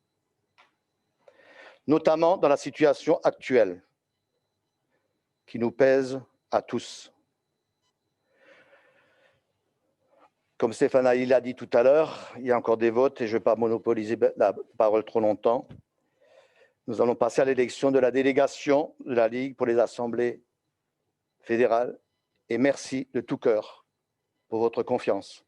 notamment dans la situation actuelle qui nous pèse à tous. Comme Stéphane l'a dit tout à l'heure, il y a encore des votes et je ne vais pas monopoliser la parole trop longtemps. Nous allons passer à l'élection de la délégation de la Ligue pour les assemblées fédérales et merci de tout cœur pour votre confiance.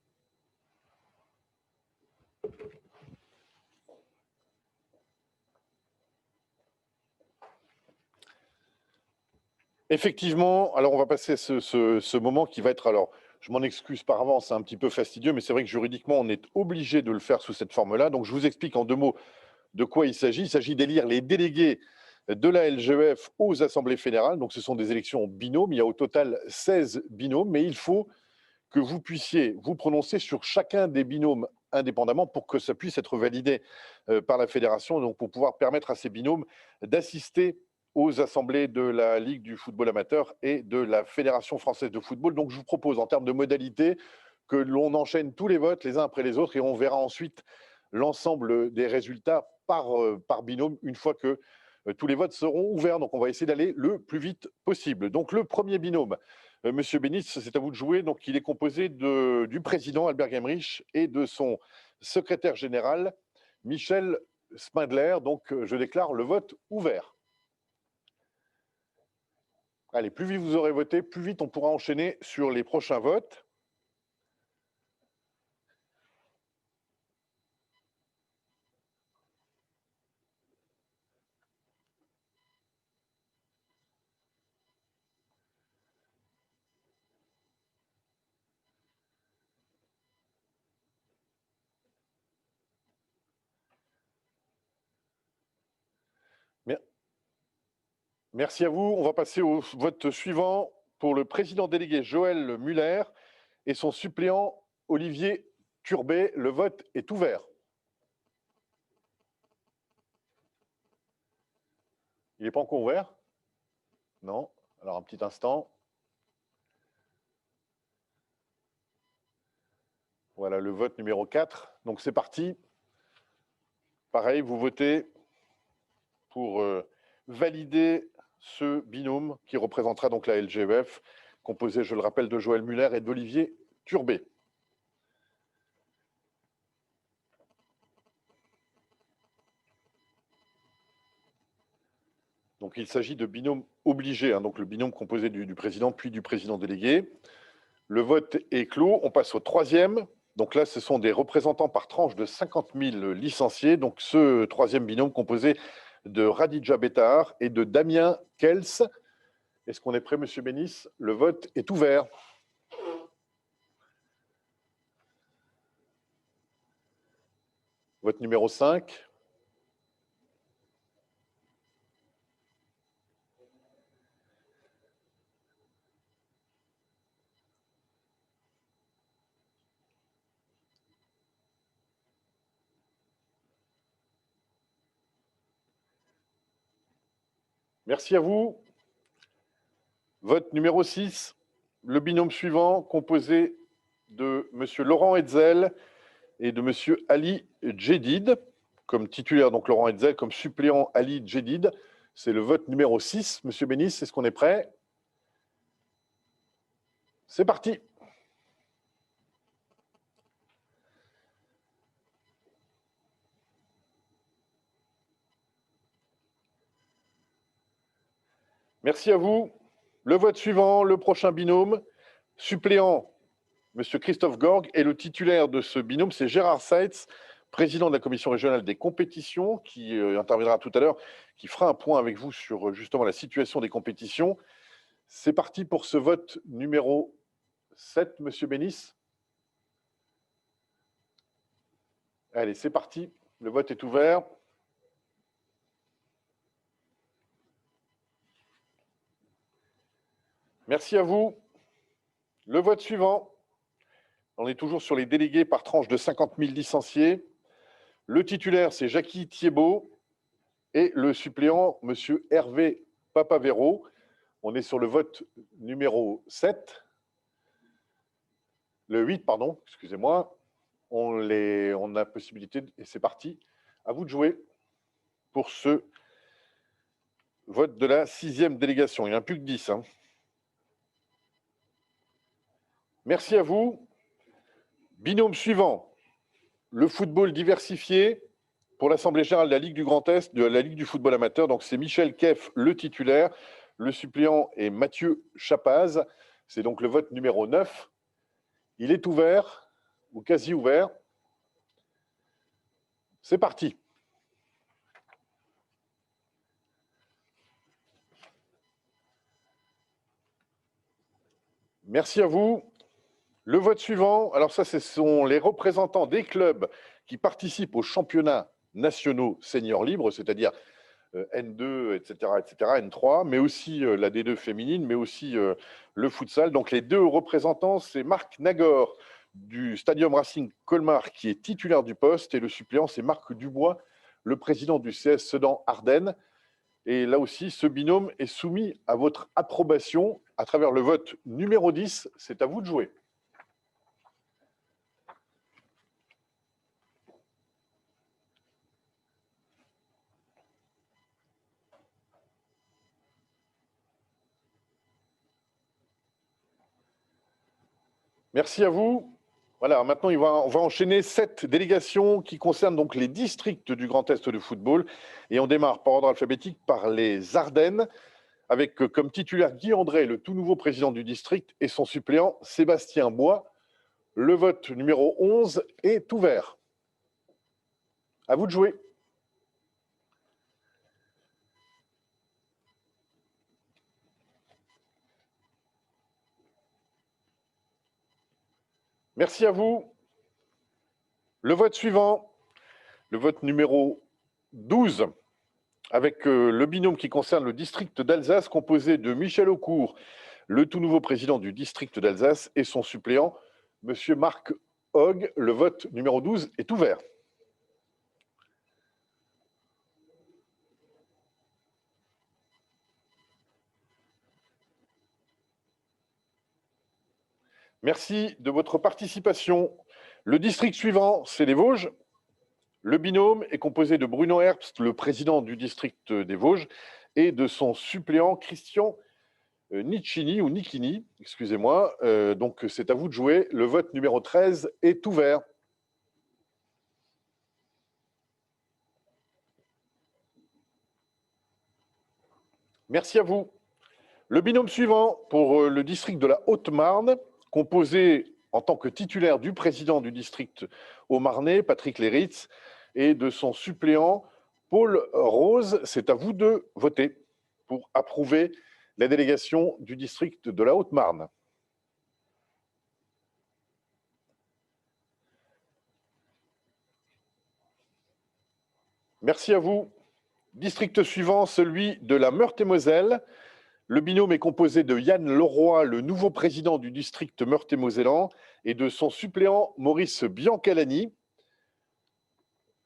Effectivement, alors on va passer ce moment qui va être, alors je m'en excuse par avance, c'est un petit peu fastidieux, mais c'est vrai que juridiquement, on est obligé de le faire sous cette forme-là. Donc je vous explique en 2 mots de quoi il s'agit. Il s'agit d'élire les délégués de la LGEF aux assemblées fédérales. Donc ce sont des élections binômes. Il y a au total 16 binômes, mais il faut que vous puissiez vous prononcer sur chacun des binômes indépendamment pour que ça puisse être validé par la fédération, donc pour pouvoir permettre à ces binômes d'assister aux assemblées de la Ligue du football amateur et de la Fédération française de football. Donc je vous propose en termes de modalités que l'on enchaîne tous les votes les uns après les autres et on verra ensuite l'ensemble des résultats par binôme une fois que tous les votes seront ouverts. Donc on va essayer d'aller le plus vite possible. Donc le premier binôme, Monsieur Bénis, c'est à vous de jouer. Donc, il est composé du président Albert Gemrich et de son secrétaire général Michel Spindler. Donc, je déclare le vote ouvert. Allez, plus vite vous aurez voté, plus vite on pourra enchaîner sur les prochains votes. Merci à vous. On va passer au vote suivant pour le président délégué Joël Muller et son suppléant Olivier Turbet. Le vote est ouvert. Il n'est pas encore ouvert? Non. Alors, un petit instant. Voilà le vote numéro 4. Donc, c'est parti. Pareil, vous votez pour valider ce binôme qui représentera donc la LGEF, composé, je le rappelle, de Joël Muller et d'Olivier Turbet. Donc il s'agit de binômes obligés, hein, donc le binôme composé du président puis du président délégué. Le vote est clos. On passe au troisième. Donc là, ce sont des représentants par tranche de 50 000 licenciés. Donc ce troisième binôme composé de Radija Bettar et de Damien Kels. Est-ce qu'on est prêt, Monsieur Bénis? Le vote est ouvert. Vote numéro 5. Merci à vous. Vote numéro 6. le binôme suivant composé de M. Laurent Hetzel et de M. Ali Djedid, comme titulaire, donc Laurent Hetzel, comme suppléant Ali Djedid. C'est le vote numéro 6. Monsieur Bénis, est-ce qu'on est prêt? C'est parti. Merci à vous. Le vote suivant, le prochain binôme, suppléant M. Christophe Gorg, et le titulaire de ce binôme, c'est Gérard Seitz, président de la commission régionale des compétitions, qui interviendra tout à l'heure, qui fera un point avec vous sur justement la situation des compétitions. C'est parti pour ce vote numéro 7, Monsieur Bénis. Allez, c'est parti. Le vote est ouvert. Merci à vous. Le vote suivant. On est toujours sur les délégués par tranche de 50 000 licenciés. Le titulaire, c'est Jackie Thiebaud et le suppléant, M. Hervé Papavero. On est sur le vote numéro 7. Le 8, pardon, excusez-moi. On a possibilité, et c'est parti. À vous de jouer pour ce vote de la 6e délégation. Il n'y en a plus que 10. Hein. Merci à vous. Binôme suivant, le football diversifié pour l'Assemblée générale de la Ligue du Grand Est, de la Ligue du football amateur. Donc, c'est Michel Keff, le titulaire. Le suppléant est Mathieu Chapaz. C'est donc le vote numéro 9. Il est ouvert, ou quasi ouvert. C'est parti. Merci à vous. Le vote suivant, alors ça, ce sont les représentants des clubs qui participent aux championnats nationaux seniors libres, c'est-à-dire N2, etc., N3, mais aussi la D2 féminine, mais aussi le futsal. Donc les deux représentants, c'est Marc Nagor du Stadium Racing Colmar qui est titulaire du poste, et le suppléant, c'est Marc Dubois, le président du CS Sedan Ardennes. Et là aussi, ce binôme est soumis à votre approbation à travers le vote numéro 10. C'est à vous de jouer. Merci à vous. Voilà, maintenant, on va enchaîner 7 délégations qui concernent donc les districts du Grand Est de football. Et on démarre par ordre alphabétique par les Ardennes, avec comme titulaire Guy André, le tout nouveau président du district, et son suppléant Sébastien Bois. Le vote numéro 11 est ouvert. À vous de jouer. Merci à vous. Le vote suivant, le vote numéro 12, avec le binôme qui concerne le district d'Alsace, composé de Michel Aucourt, le tout nouveau président du district d'Alsace, et son suppléant, M. Marc Hogg. Le vote numéro 12 est ouvert. Merci de votre participation. Le district suivant, c'est les Vosges. Le binôme est composé de Bruno Herbst, le président du district des Vosges, et de son suppléant Christian Nicchini, ou Nicchini, excusez-moi. Donc, c'est à vous de jouer. Le vote numéro 13 est ouvert. Merci à vous. Le binôme suivant pour le district de la Haute-Marne, composé en tant que titulaire du président du district haut-marnais, Patrick Léritz, et de son suppléant, Paul Rose. C'est à vous de voter pour approuver la délégation du district de la Haute-Marne. Merci à vous. District suivant, celui de la Meurthe-et-Moselle. Le binôme est composé de Yann Leroy, le nouveau président du district Meurthe-et-Mosellan, et de son suppléant Maurice Biancalani.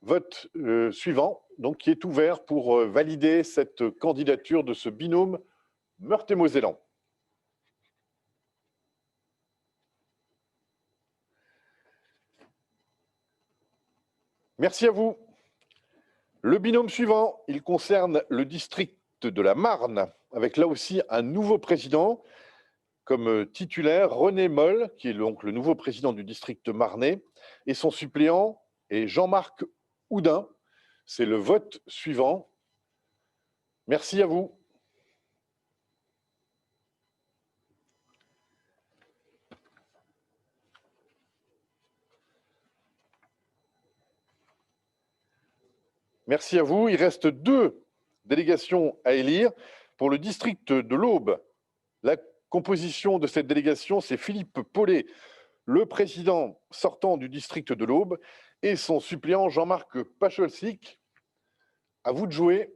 Vote suivant, donc, qui est ouvert pour valider cette candidature de ce binôme Meurthe-et-Mosellan. Merci à vous. Le binôme suivant, il concerne le district de la Marne, avec là aussi un nouveau président comme titulaire, René Moll, qui est donc le nouveau président du district marnais, et son suppléant est Jean-Marc Houdin. C'est le vote suivant. Merci à vous. Merci à vous. Il reste 2 délégations à élire. Pour le district de l'Aube, la composition de cette délégation, c'est Philippe Paulet, le président sortant du district de l'Aube, et son suppléant Jean-Marc Pacholsik. À vous de jouer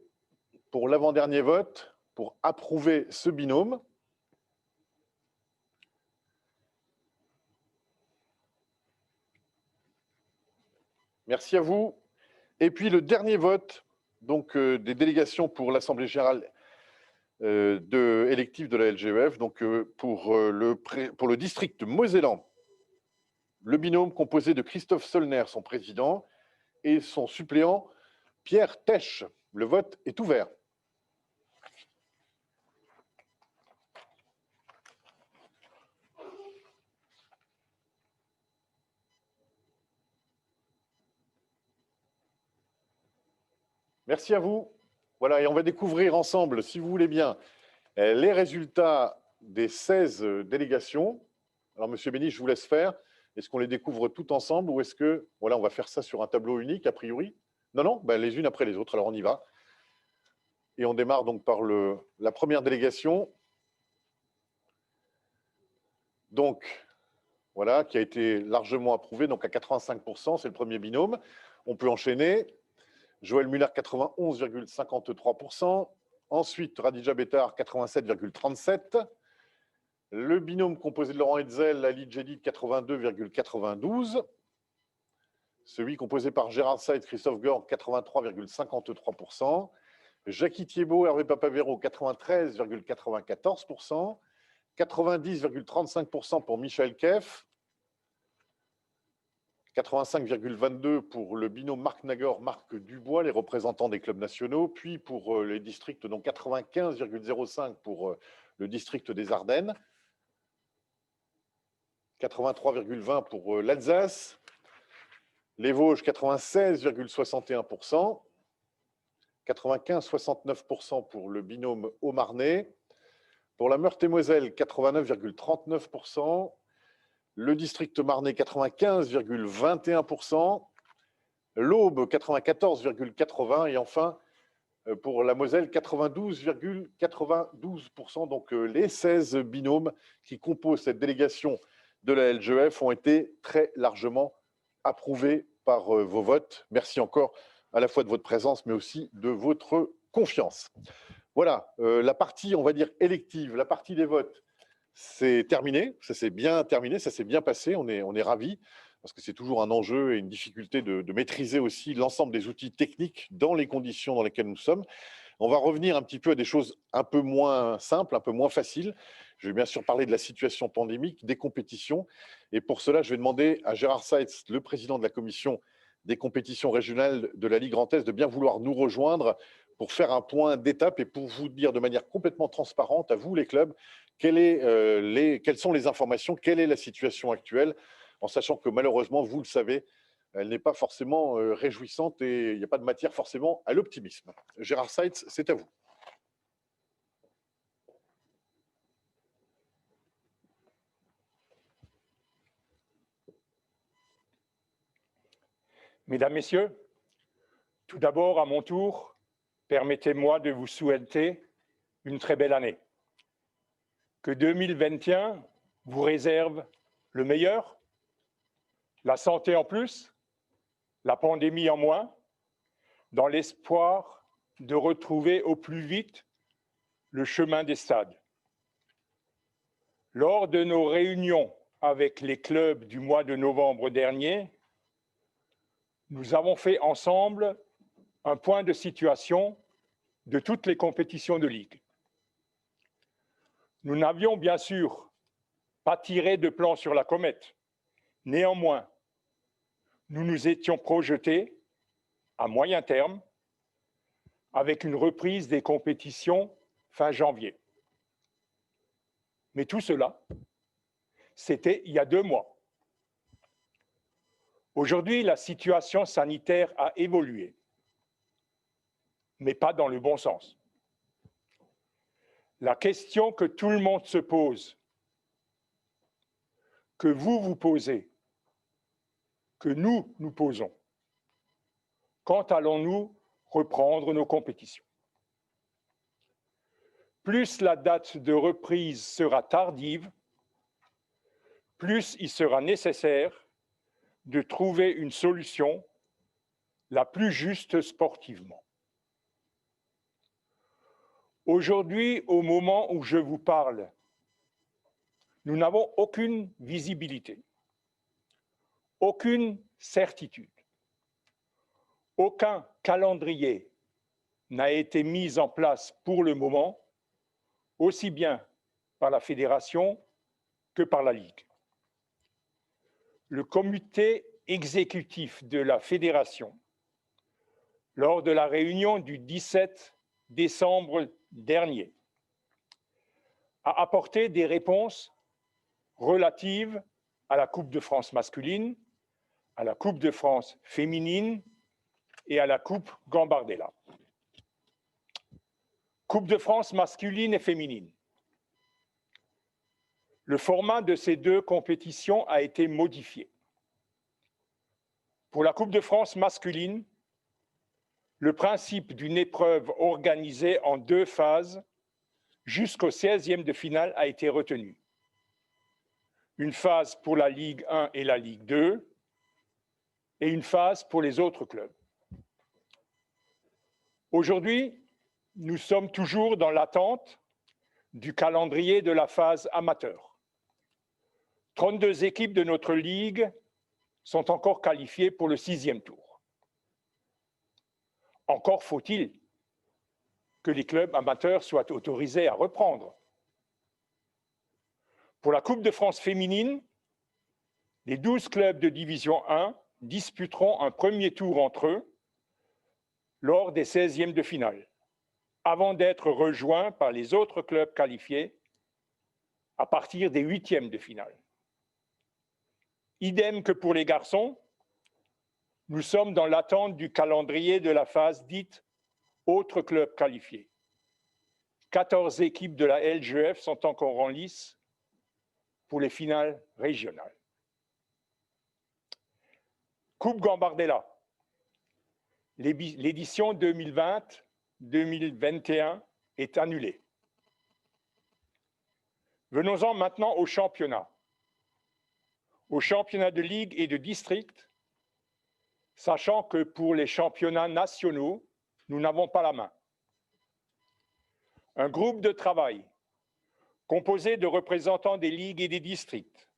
pour l'avant-dernier vote, pour approuver ce binôme. Merci à vous. Et puis le dernier vote donc, des délégations pour l'Assemblée générale élective de la LGEF, donc pour le district mosellan, le binôme composé de Christophe Solner, son président, et son suppléant Pierre Tesch. Le vote est ouvert. Merci à vous. Voilà, et on va découvrir ensemble, si vous voulez bien, les résultats des 16 délégations. Alors, Monsieur Béni, je vous laisse faire. Est-ce qu'on les découvre tout ensemble ou est-ce que, voilà, on va faire ça sur un tableau unique, a priori? Non, non, ben, les unes après les autres. Alors, on y va. Et on démarre donc par la première délégation. Donc, voilà, qui a été largement approuvée, donc à 85%, c'est le premier binôme. On peut enchaîner. Joël Muller, 91,53%. Ensuite, Radija Bettar, 87,37%. Le binôme composé de Laurent Hetzel, Ali Djedid, 82,92%. Celui composé par Gérard Seitz, Christophe Gorg, 83,53%. Jackie Thiebaud, Hervé Papavero, 93,94%. 90,35% pour Michel Keff. 85,22 pour le binôme Marc Nagor, Marc Dubois, les représentants des clubs nationaux, puis pour les districts, donc 95,05 pour le district des Ardennes, 83,20 pour l'Alsace, les Vosges 96,61%, 95,69% pour le binôme Haut-Marnais, pour la Meurthe-et-Moselle 89,39%, le district marnais 95,21%, l'Aube 94,80% et enfin pour la Moselle 92,92%. Donc les 16 binômes qui composent cette délégation de la LGEF ont été très largement approuvés par vos votes. Merci encore à la fois de votre présence mais aussi de votre confiance. Voilà, la partie, on va dire, élective, la partie des votes, c'est terminé, ça s'est bien terminé, ça s'est bien passé, on est ravis, parce que c'est toujours un enjeu et une difficulté de maîtriser aussi l'ensemble des outils techniques dans les conditions dans lesquelles nous sommes. On va revenir un petit peu à des choses un peu moins simples, un peu moins faciles. Je vais bien sûr parler de la situation pandémique, des compétitions, et pour cela, je vais demander à Gérard Seitz, le président de la commission des compétitions régionales de la Ligue Grand Est, de bien vouloir nous rejoindre pour faire un point d'étape et pour vous dire de manière complètement transparente à vous, les clubs, quelles sont les informations, quelle est la situation actuelle, en sachant que malheureusement, vous le savez, elle n'est pas forcément réjouissante et il n'y a pas de matière forcément à l'optimisme. Gérard Seitz, c'est à vous. Mesdames, Messieurs, tout d'abord, à mon tour, permettez-moi de vous souhaiter une très belle année. Que 2021 vous réserve le meilleur, la santé en plus, la pandémie en moins, dans l'espoir de retrouver au plus vite le chemin des stades. Lors de nos réunions avec les clubs du mois de novembre dernier, nous avons fait ensemble un point de situation de toutes les compétitions de ligue. Nous n'avions bien sûr pas tiré de plan sur la comète. Néanmoins, nous nous étions projetés à moyen terme, avec une reprise des compétitions fin janvier. Mais tout cela, c'était il y a 2 mois. Aujourd'hui, la situation sanitaire a évolué, mais pas dans le bon sens. La question que tout le monde se pose, que vous vous posez, que nous nous posons, quand allons-nous reprendre nos compétitions? Plus la date de reprise sera tardive, plus il sera nécessaire de trouver une solution la plus juste sportivement. Aujourd'hui, au moment où je vous parle, nous n'avons aucune visibilité, aucune certitude. Aucun calendrier n'a été mis en place pour le moment, aussi bien par la fédération que par la Ligue. Le comité exécutif de la fédération, lors de la réunion du 17 décembre dernier, a apporté des réponses relatives à la Coupe de France masculine, à la Coupe de France féminine et à la Coupe Gambardella. Coupe de France masculine et féminine. Le format de ces 2 compétitions a été modifié. Pour la Coupe de France masculine, le principe d'une épreuve organisée en 2 phases jusqu'au 16e de finale a été retenu. Une phase pour la Ligue 1 et la Ligue 2 et une phase pour les autres clubs. Aujourd'hui, nous sommes toujours dans l'attente du calendrier de la phase amateur. 32 équipes de notre ligue sont encore qualifiées pour le 6e tour. Encore faut-il que les clubs amateurs soient autorisés à reprendre. Pour la Coupe de France féminine, les 12 clubs de Division 1 disputeront un premier tour entre eux lors des 16e de finale, avant d'être rejoints par les autres clubs qualifiés à partir des 8e de finale. Idem que pour les garçons, nous sommes dans l'attente du calendrier de la phase dite « autres clubs qualifiés ». 14 équipes de la LGF sont encore en lice pour les finales régionales. Coupe Gambardella. L'édition 2020-2021 est annulée. Venons-en maintenant au championnat. Au championnat de ligue et de district, sachant que pour les championnats nationaux, nous n'avons pas la main. Un groupe de travail composé de représentants des ligues et des districts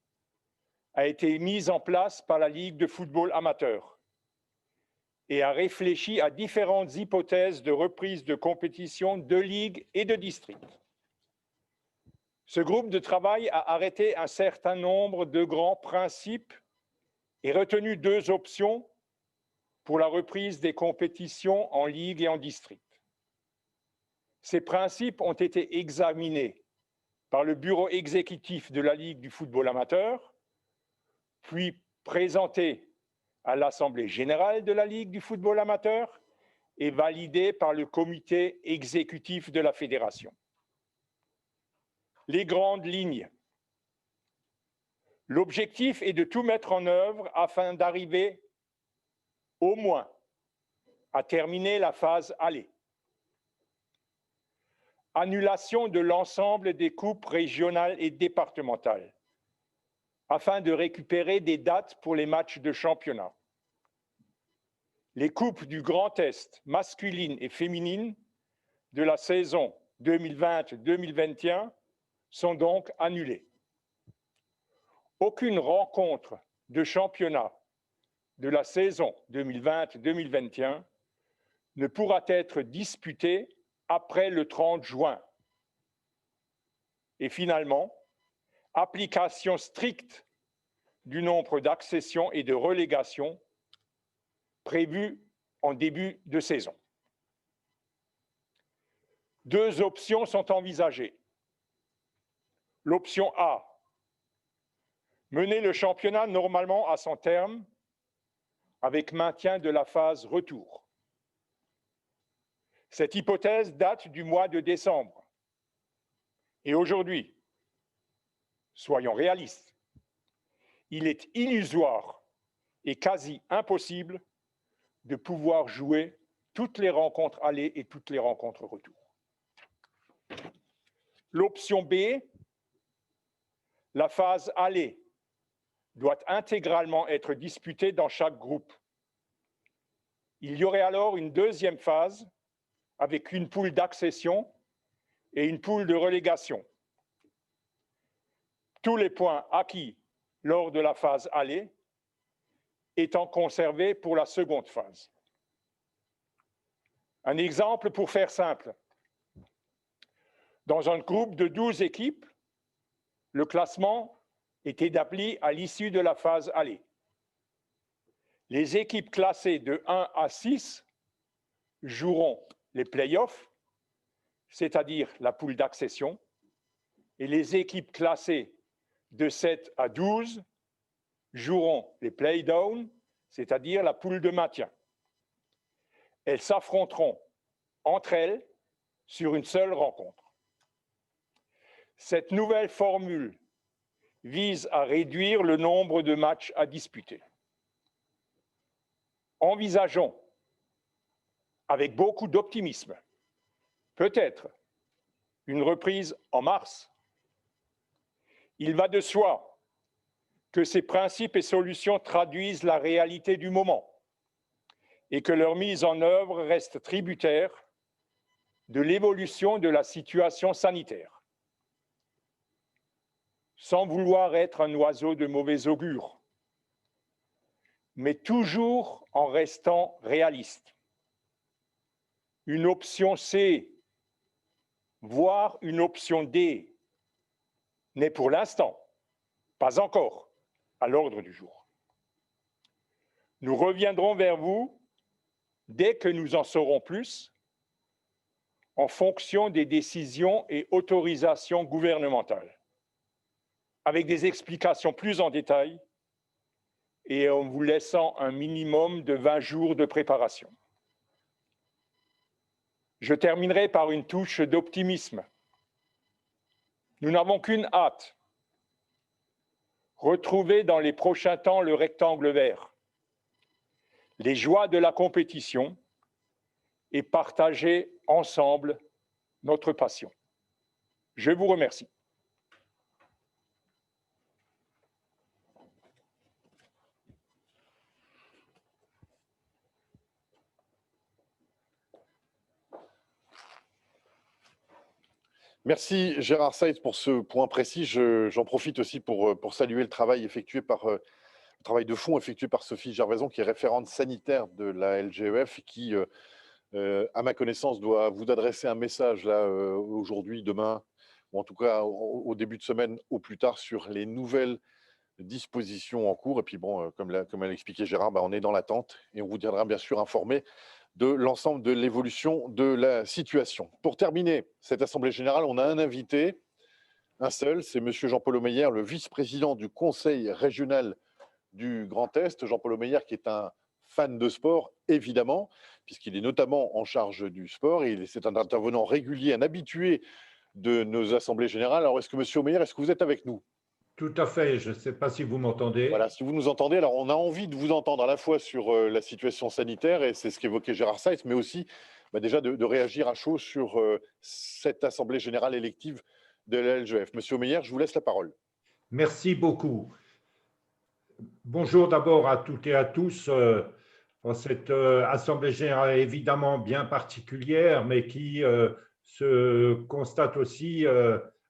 a été mis en place par la Ligue de football amateur et a réfléchi à différentes hypothèses de reprise de compétition de ligues et de districts. Ce groupe de travail a arrêté un certain nombre de grands principes et retenu 2 options pour la reprise des compétitions en ligue et en district. Ces principes ont été examinés par le bureau exécutif de la Ligue du football amateur, puis présentés à l'Assemblée générale de la Ligue du football amateur et validés par le comité exécutif de la fédération. Les grandes lignes. L'objectif est de tout mettre en œuvre afin d'arriver au moins à terminer la phase aller. Annulation de l'ensemble des coupes régionales et départementales afin de récupérer des dates pour les matchs de championnat. Les coupes du Grand Est masculines et féminines de la saison 2020-2021 sont donc annulées. Aucune rencontre de championnat de la saison 2020-2021 ne pourra être disputée après le 30 juin. Et finalement, application stricte du nombre d'accessions et de relégations prévues en début de saison. Deux options sont envisagées. L'option A, mener le championnat normalement à son terme avec maintien de la phase retour. Cette hypothèse date du mois de décembre. Et aujourd'hui, soyons réalistes, il est illusoire et quasi impossible de pouvoir jouer toutes les rencontres aller et toutes les rencontres retour. L'option B, la phase aller doit intégralement être disputée dans chaque groupe. Il y aurait alors une deuxième phase avec une poule d'accession et une poule de relégation. Tous les points acquis lors de la phase aller étant conservés pour la seconde phase. Un exemple pour faire simple. Dans un groupe de 12 équipes, le classement est établi à l'issue de la phase aller. Les équipes classées de 1 à 6 joueront les play-offs, c'est-à-dire la poule d'accession, et les équipes classées de 7 à 12 joueront les play-down, c'est-à-dire la poule de maintien. Elles s'affronteront entre elles sur une seule rencontre. Cette nouvelle formule vise à réduire le nombre de matchs à disputer. Envisageons, avec beaucoup d'optimisme, peut-être une reprise en mars. Il va de soi que ces principes et solutions traduisent la réalité du moment et que leur mise en œuvre reste tributaire de l'évolution de la situation sanitaire. Sans vouloir être un oiseau de mauvais augure, mais toujours en restant réaliste. Une option C, voire une option D, n'est pour l'instant pas encore à l'ordre du jour. Nous reviendrons vers vous dès que nous en saurons plus, en fonction des décisions et autorisations gouvernementales, avec des explications plus en détail et en vous laissant un minimum de 20 jours de préparation. Je terminerai par une touche d'optimisme. Nous n'avons qu'une hâte, retrouver dans les prochains temps le rectangle vert, les joies de la compétition et partager ensemble notre passion. Je vous remercie. Merci Gérard Seitz pour ce point précis. J'en profite aussi pour saluer le travail effectué le travail de fond effectué par Sophie Gervaison, qui est référente sanitaire de la LGEF, qui, à ma connaissance, doit vous adresser un message là aujourd'hui, demain, ou en tout cas au début de semaine au plus tard, sur les nouvelles dispositions en cours. Et puis bon, comme l'a expliqué Gérard, on est dans l'attente et on vous tiendra bien sûr informé de l'ensemble de l'évolution de la situation. Pour terminer cette Assemblée générale, on a un invité, un seul, c'est M. Jean-Paul Omeyer, le vice-président du Conseil régional du Grand Est. Jean-Paul Omeyer qui est un fan de sport, évidemment, puisqu'il est notamment en charge du sport et c'est un intervenant régulier, un habitué de nos Assemblées générales. Alors, est-ce que M. Omeyer, est-ce que vous êtes avec nous ? Tout à fait, je ne sais pas si vous m'entendez. Voilà, si vous nous entendez, alors on a envie de vous entendre à la fois sur la situation sanitaire, et c'est ce qu'évoquait Gérard Seitz, mais aussi déjà de réagir à chaud sur cette Assemblée générale élective de la LGEF. Monsieur Omeyer, je vous laisse la parole. Merci beaucoup. Bonjour d'abord à toutes et à tous. Pour cette Assemblée générale évidemment bien particulière, mais qui se constate aussi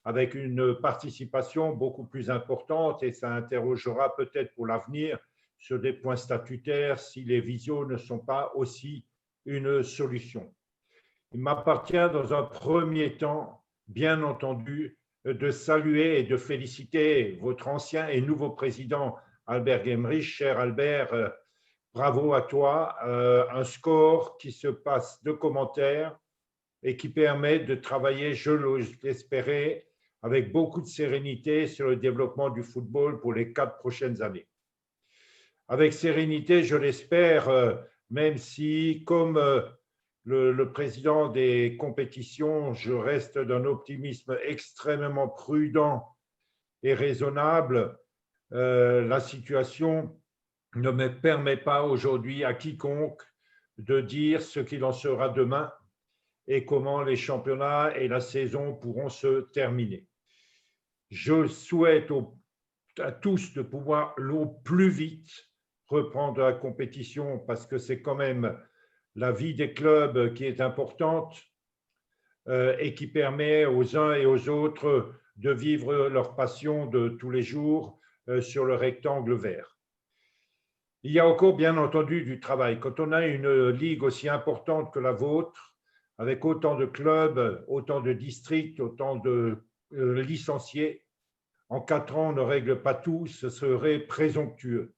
avec une participation beaucoup plus importante, et ça interrogera peut-être pour l'avenir sur des points statutaires si les visios ne sont pas aussi une solution. Il m'appartient dans un premier temps, bien entendu, de saluer et de féliciter votre ancien et nouveau président Albert Gemrich. Cher Albert, bravo à toi. Un score qui se passe de commentaires et qui permet de travailler, je l'espérais, avec beaucoup de sérénité sur le développement du football pour les 4 prochaines années. Avec sérénité, je l'espère, même si, comme le président des compétitions, je reste d'un optimisme extrêmement prudent et raisonnable. La situation ne me permet pas aujourd'hui à quiconque de dire ce qu'il en sera demain et comment les championnats et la saison pourront se terminer. Je souhaite à tous de pouvoir au plus vite reprendre la compétition parce que c'est quand même la vie des clubs qui est importante et qui permet aux uns et aux autres de vivre leur passion de tous les jours sur le rectangle vert. Il y a encore bien entendu du travail. Quand on a une ligue aussi importante que la vôtre, avec autant de clubs, autant de districts, autant de licenciés, en 4 ans, on ne règle pas tout, ce serait présomptueux.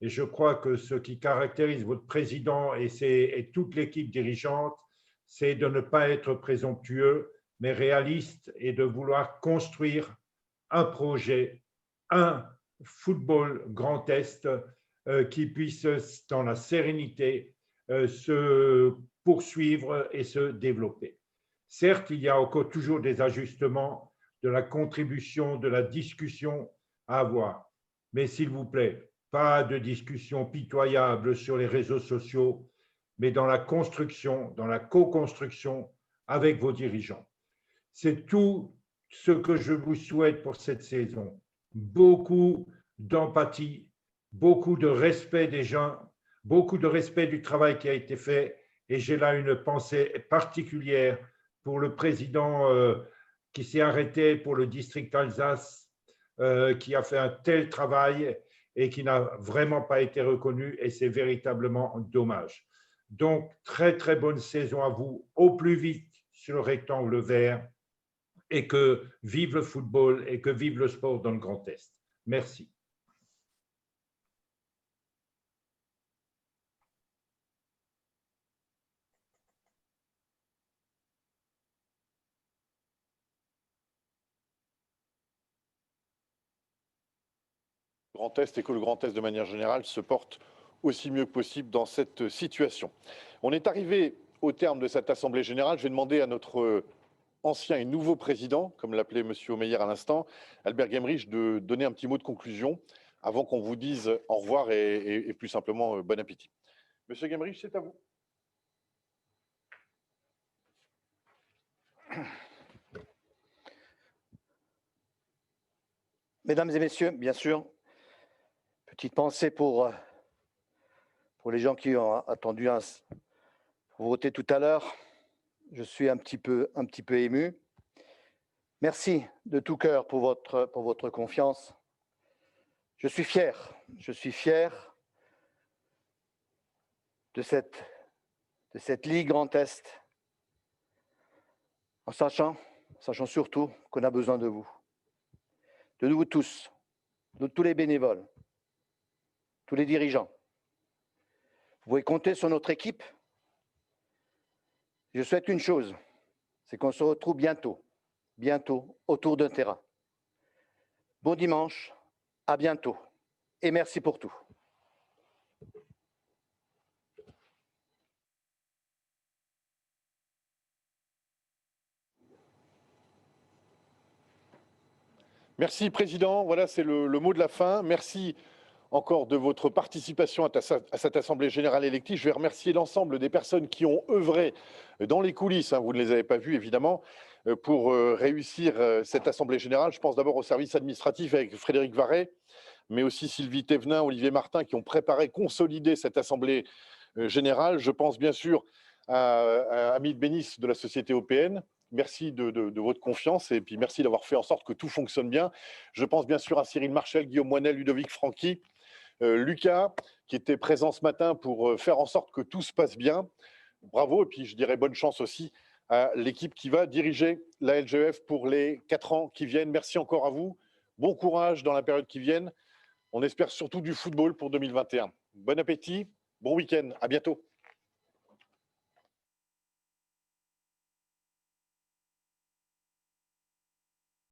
Et je crois que ce qui caractérise votre président et toute l'équipe dirigeante, c'est de ne pas être présomptueux, mais réaliste et de vouloir construire un projet, un football Grand Est qui puisse, dans la sérénité, se poursuivre et se développer. Certes, il y a encore toujours des ajustements, de la contribution, de la discussion à avoir. Mais s'il vous plaît, pas de discussion pitoyable sur les réseaux sociaux, mais dans la construction, dans la co-construction avec vos dirigeants. C'est tout ce que je vous souhaite pour cette saison. Beaucoup d'empathie, beaucoup de respect des gens, beaucoup de respect du travail qui a été fait. Et j'ai là une pensée particulière pour le président qui s'est arrêté pour le district Alsace, qui a fait un tel travail et qui n'a vraiment pas été reconnu, et c'est véritablement dommage. Donc, très, très bonne saison à vous, au plus vite sur le rectangle vert, et que vive le football et que vive le sport dans le Grand Est. Merci. Grand Est et que le Grand Est de manière générale se porte aussi mieux que possible dans cette situation. On est arrivé au terme de cette Assemblée générale. Je vais demander à notre ancien et nouveau président, comme l'appelait M. Omeyer à l'instant, Albert Gemrich, de donner un petit mot de conclusion avant qu'on vous dise au revoir et plus simplement bon appétit. Monsieur Gemrich, c'est à vous. Mesdames et messieurs, bien sûr, petite pensée pour les gens qui ont attendu pour voter tout à l'heure. Je suis un petit peu ému. Merci de tout cœur pour votre confiance. Je suis fier de cette Ligue Grand Est, en sachant surtout qu'on a besoin de vous tous, de tous les bénévoles, tous les dirigeants. Vous pouvez compter sur notre équipe. Je souhaite une chose, c'est qu'on se retrouve bientôt autour d'un terrain. Bon dimanche, à bientôt et merci pour tout. Merci, Président. Voilà, c'est le mot de la fin. Merci encore de votre participation à cette Assemblée générale élective. Je vais remercier l'ensemble des personnes qui ont œuvré dans les coulisses, vous ne les avez pas vues évidemment, pour réussir cette Assemblée générale. Je pense d'abord au service administratif avec Frédéric Varret, mais aussi Sylvie Thévenin, Olivier Martin, qui ont préparé, consolidé cette Assemblée générale. Je pense bien sûr à Amit Bénis de la Société européenne. Merci de votre confiance et puis merci d'avoir fait en sorte que tout fonctionne bien. Je pense bien sûr à Cyril Marchel, Guillaume Moinel, Ludovic Franqui, Lucas, qui était présent ce matin pour faire en sorte que tout se passe bien. Bravo, et puis je dirais bonne chance aussi à l'équipe qui va diriger la LGF pour les 4 ans qui viennent. Merci encore à vous. Bon courage dans la période qui vient. On espère surtout du football pour 2021. Bon appétit. Bon week-end. À bientôt.